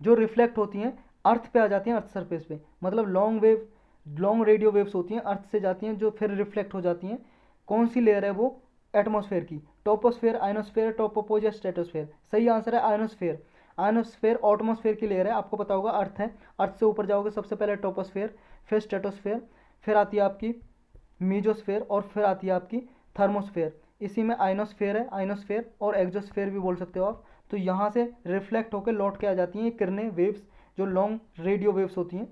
जो रिफ्लेक्ट होती हैं अर्थ पे आ जाती हैं, अर्थ सरफेस पे, मतलब लॉन्ग रेडियो वेव्स होती हैं अर्थ से जाती हैं जो फिर रिफ्लेक्ट हो जाती हैं, कौन सी लेयर है वो? एटमॉस्फेयर की, टोपोस्फेयर, आयनोस्फेयर, टोपोपोज या स्ट्रेटोस्फेयर? सही आंसर है आयनोस्फेयर। आयनोस्फेयर एटमॉस्फेयर की लेयर है, आपको पता होगा अर्थ है, अर्थ से ऊपर जाओगे सबसे पहले टोपोस्फेयर, फिर स्ट्रेटोस्फेयर, फिर आती है आपकी मीजोस्फेयर और फिर आती है आपकी थर्मोस्फेयर। इसी में आयनोस्फेयर है, आयनोस्फेयर और एक्जोस्फेयर भी बोल सकते हो आप। तो यहाँ से रिफ्लेक्ट होकर लौट के आ जाती हैं किरणें, वेव्स, जो लॉन्ग रेडियो वेव्स होती हैं।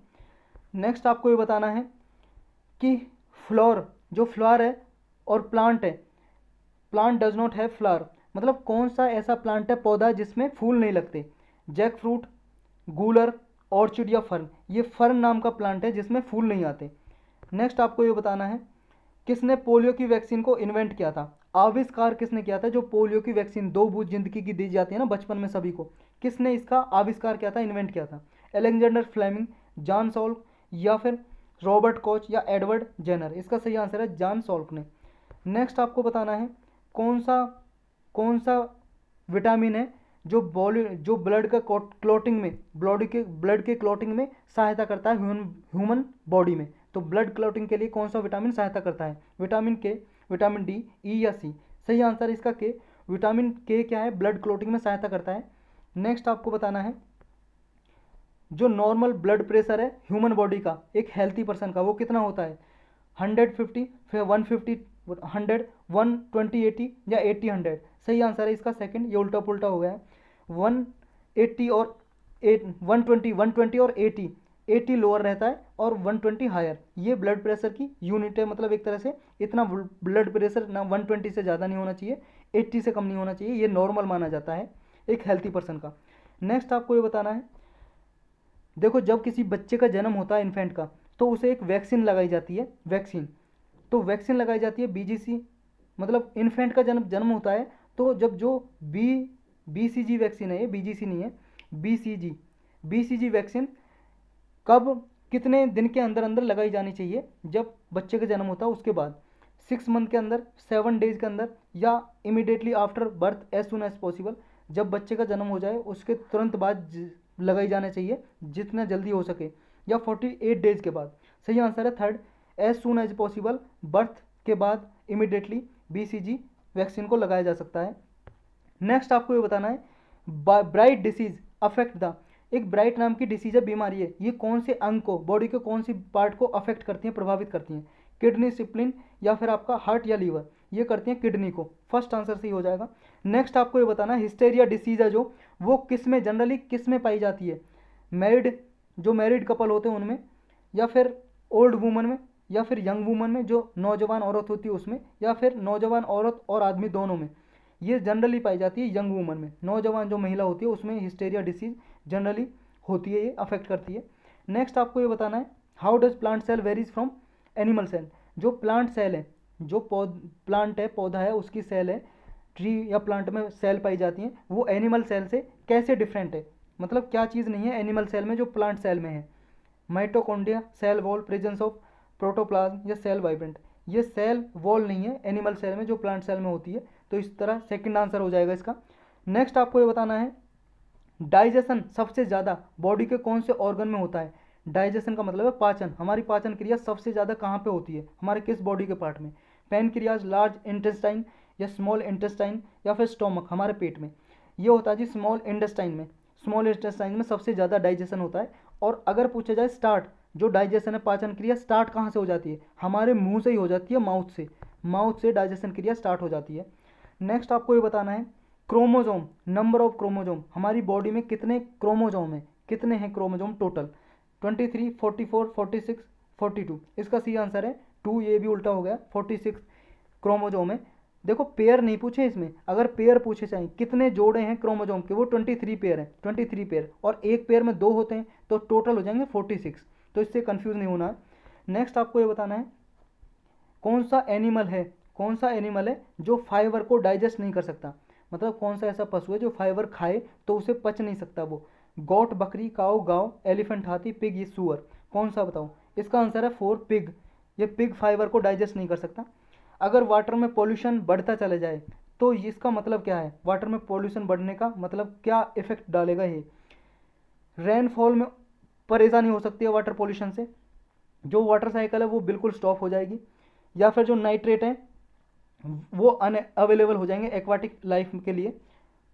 नेक्स्ट आपको ये बताना है कि फ्लावर है और प्लांट है, plant does not have flower, मतलब कौन सा ऐसा प्लांट है, पौधा जिसमें फूल नहीं लगते? जैक फ्रूट, गूलर, ऑर्चिड या फर्न? ये फर्न नाम का प्लांट है जिसमें फूल नहीं आते। नेक्स्ट आपको ये बताना है, किसने पोलियो की वैक्सीन को इन्वेंट किया था? आविष्कार किसने किया था? जो पोलियो की वैक्सीन 2 बूंद जिंदगी की दी जाती है ना बचपन में सभी को, किसने इसका आविष्कार किया था, इन्वेंट किया था? एलेक्जेंडर फ्लेमिंग, जॉन सॉल्क या फिर रॉबर्ट कॉच या एडवर्ड जेनर? इसका सही आंसर है जॉन सॉल्क ने। नेक्स्ट आपको बताना है, कौन सा विटामिन है जो ब्लड का क्लॉटिंग में, ब्लड के क्लॉटिंग में सहायता करता है ह्यूमन बॉडी में? तो ब्लड क्लॉटिंग के लिए कौन सा विटामिन सहायता करता है? विटामिन के, विटामिन डी, ई या सी? सही आंसर इसका के, विटामिन के क्या है, ब्लड क्लॉटिंग में सहायता करता है। नेक्स्ट आपको बताना है, जो नॉर्मल ब्लड प्रेशर है ह्यूमन बॉडी का, एक हेल्थी पर्सन का, वो कितना होता है? 150, फिर 150, 100, 120, 80 या 80, 100। सही आंसर है इसका सेकंड। ये उल्टा पुल्टा हो गया है। 180 और 120 और 80 लोअर रहता है और 120 हायर। ये ब्लड प्रेशर की यूनिट है, मतलब एक तरह से इतना ब्लड प्रेशर ना 120 से ज़्यादा नहीं होना चाहिए, 80 से कम नहीं होना चाहिए, ये नॉर्मल माना जाता है एक हेल्थी पर्सन का। नेक्स्ट आपको ये बताना है, देखो जब किसी बच्चे का जन्म होता है इन्फेंट का, तो उसे एक वैक्सीन लगाई जाती है, वैक्सीन। तो वैक्सीन लगाई जाती है बीजीसी, मतलब इन्फेंट का जन्म होता है, तो जब जो बीसीजी वैक्सीन है, ये बीजीसी नहीं है, बीसीजी वैक्सीन कब कितने दिन के अंदर अंदर लगाई जानी चाहिए? जब बच्चे का जन्म होता है उसके बाद, 6 मंथ के अंदर, 7 डेज के अंदर, या immediately after birth as soon as possible. जब बच्चे का जन्म हो जाए उसके तुरंत बाद लगाई जाना चाहिए, जितना जल्दी हो सके, या 48 डेज के बाद। सही आंसर है third, as soon as possible, birth के बाद इमिडिएटली बीसीजी वैक्सीन को लगाया जा सकता है। नेक्स्ट आपको ये बताना है, ब्राइट डिसीज अफेक्ट द, एक ब्राइट नाम की डिसीज है, बीमारी है, ये कौन से अंग को, बॉडी के कौन सी पार्ट को अफेक्ट करती हैं, प्रभावित करती हैं? किडनी, स्प्लीन, या फिर आपका हार्ट या लीवर? ये करती हैं किडनी को। फर्स्ट आंसर सही हो जाएगा। नेक्स्ट आपको ये बताना है, हिस्टेरिया डिसीज है जो, वो किस में, जनरली किस में पाई जाती है? मैरिड, जो मैरिड कपल होते हैं उनमें, या फिर ओल्ड वुमन में, या फिर यंग वुमन में, जो नौजवान औरत होती है उसमें, या फिर नौजवान औरत और आदमी दोनों में? ये जनरली पाई जाती है यंग वुमन में, नौजवान जो महिला होती है उसमें हिस्टेरिया डिसीज जनरली होती है, ये अफेक्ट करती है। नेक्स्ट आपको ये बताना है, how does plant cell varies from animal cell, जो प्लांट सेल है, जो प्लांट है, पौधा है, उसकी सेल है, ट्री या प्लांट में सेल पाई जाती हैं, वो एनिमल सेल से कैसे डिफरेंट है? मतलब क्या चीज़ नहीं है एनिमल सेल में जो प्लांट सेल में है? Mitochondria, cell wall, presence of protoplasm, या सेल वाइब्रेंट? ये सेल वॉल नहीं है एनिमल सेल में जो प्लांट सेल में होती है, तो इस तरह सेकंड आंसर हो जाएगा इसका। नेक्स्ट आपको ये बताना है, डाइजेशन सबसे ज़्यादा बॉडी के कौन से ऑर्गन में होता है? डाइजेशन का मतलब है पाचन, हमारी पाचन क्रिया सबसे ज़्यादा कहाँ पे होती है, हमारे किस बॉडी के पार्ट में? पैनक्रियाज, लार्ज इंटेस्टाइन, या स्मॉल इंटेस्टाइन, या फिर स्टोमक, हमारे पेट में? ये होता है जी स्मॉल इंटेस्टाइन में। स्मॉल इंटेस्टाइन में सबसे ज़्यादा डाइजेशन होता है। और अगर पूछा जाए स्टार्ट, जो डाइजेशन है, पाचन क्रिया स्टार्ट कहाँ से हो जाती है? हमारे मुंह से ही हो जाती है, माउथ से। माउथ से डाइजेशन क्रिया स्टार्ट हो जाती है। नेक्स्ट आपको ये बताना है, क्रोमोजोम, नंबर ऑफ क्रोमोजोम, हमारी बॉडी में कितने क्रोमोजोम है, कितने हैं क्रोमोजोम टोटल? 23, 44, 46, 42? इसका सही आंसर है 2, ये भी उल्टा हो गया, 46 क्रोमोजोम है। देखो पेयर नहीं पूछे इसमें, अगर पेयर पूछे चाहिए कितने जोड़े हैं क्रोमोजोम के, वो 23 पेयर है, 23 पेयर, और एक पेयर में 2 होते हैं, तो टोटल हो जाएंगे 46। तो इससे कंफ्यूज नहीं होना है। नेक्स्ट आपको ये बताना है, कौन सा एनिमल है, कौन सा एनिमल है जो फाइबर को डाइजेस्ट नहीं कर सकता? मतलब कौन सा ऐसा पशु है जो फाइबर खाए तो उसे पच नहीं सकता? वो गोट, बकरी, काऊ, गाव, एलिफेंट, हाथी, पिग, ये सुअर? कौन सा बताओ? इसका आंसर है 4, पिग। ये पिग फाइबर को डाइजेस्ट नहीं कर सकता। अगर वाटर में पॉल्यूशन बढ़ता चला जाए तो इसका मतलब क्या है? वाटर में पॉल्यूशन बढ़ने का मतलब क्या इफेक्ट डालेगा ये? रेनफॉल में परेशानी हो सकती है वाटर पॉल्यूशन से, जो वाटर साइकिल है वो बिल्कुल स्टॉप हो जाएगी, या फिर जो नाइट्रेट है वो अनअवेलेबल हो जाएंगे एक्वाटिक लाइफ के लिए।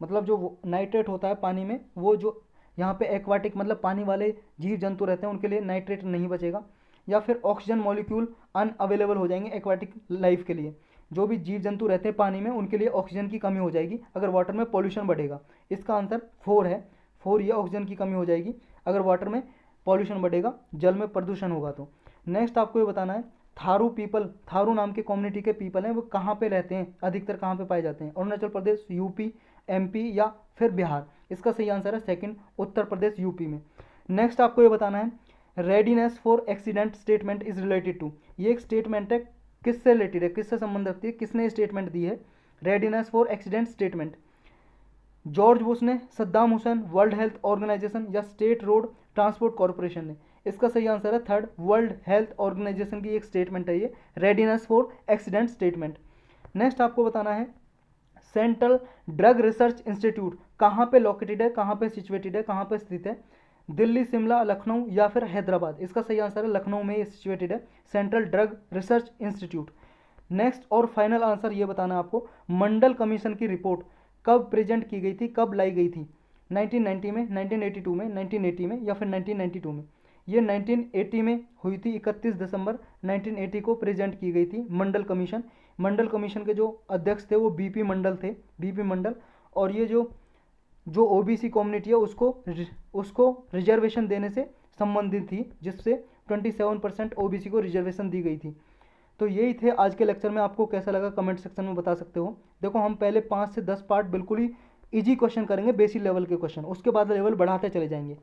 मतलब जो नाइट्रेट होता है पानी में, वो जो यहाँ पे एक्वाटिक मतलब पानी वाले जीव जंतु रहते हैं उनके लिए नाइट्रेट नहीं बचेगा। या फिर ऑक्सीजन मॉलिक्यूल अनअवेलेबल हो जाएंगे एक्वाटिक लाइफ के लिए, जो भी जीव जंतु रहते हैं पानी में उनके लिए ऑक्सीजन की कमी हो जाएगी अगर वाटर में पॉल्यूशन बढ़ेगा। इसका आंसर 4 है, 4, ये ऑक्सीजन की कमी हो जाएगी अगर वाटर में पॉल्यूशन बढ़ेगा, जल में प्रदूषण होगा तो। नेक्स्ट आपको ये बताना है, थारू पीपल, थारू नाम के कम्युनिटी के पीपल हैं, वो कहाँ पे रहते हैं, अधिकतर कहाँ पे पाए जाते हैं? अरुणाचल प्रदेश, यूपी, एमपी, या फिर बिहार? इसका सही आंसर है सेकंड, उत्तर प्रदेश, यूपी में। नेक्स्ट आपको ये बताना है, readiness for accident statement is related to, ये एक स्टेटमेंट है, किससे रिलेटेड है, किससे संबंध रखती है, किसने स्टेटमेंट दी है readiness for accident statement? George Bush ने, Saddam Hussein, world health organisation, या स्टेट रोड ट्रांसपोर्ट कॉरपोरेशन ने? इसका सही आंसर है थर्ड, वर्ल्ड हेल्थ ऑर्गेनाइजेशन की एक स्टेटमेंट है ये, readiness for accident statement. Next आपको बताना है, सेंट्रल ड्रग रिसर्च इंस्टीट्यूट कहाँ पे लोकेटेड है, कहाँ पे सिचुएटेड है, कहाँ पे स्थित है? दिल्ली, शिमला, लखनऊ, या फिर हैदराबाद? इसका सही आंसर है लखनऊ में सिचुएटेड है central drug research institute. Next और फाइनल आंसर ये बताना है आपको, मंडल कमीशन की रिपोर्ट कब प्रेजेंट की गई थी, कब लाई गई थी? 1990 में, 1982 में, 1980 में या फिर 1992 में? ये 1980 में हुई थी, 31 दिसंबर 1980 को प्रेजेंट की गई थी मंडल कमीशन। मंडल कमीशन के जो अध्यक्ष थे वो बीपी मंडल थे, बीपी मंडल। और ये जो ओबीसी कम्युनिटी है उसको रिजर्वेशन देने से संबंधित थी, जिससे 27% ओबीसी को रिजर्वेशन दी गई थी। तो यही थे आज के लेक्चर में। आपको कैसा लगा कमेंट सेक्शन में बता सकते हो। देखो हम पहले 5 से 10 पार्ट बिल्कुल ही इजी क्वेश्चन करेंगे, बेसिक लेवल के क्वेश्चन, उसके बाद लेवल बढ़ाते चले जाएंगे।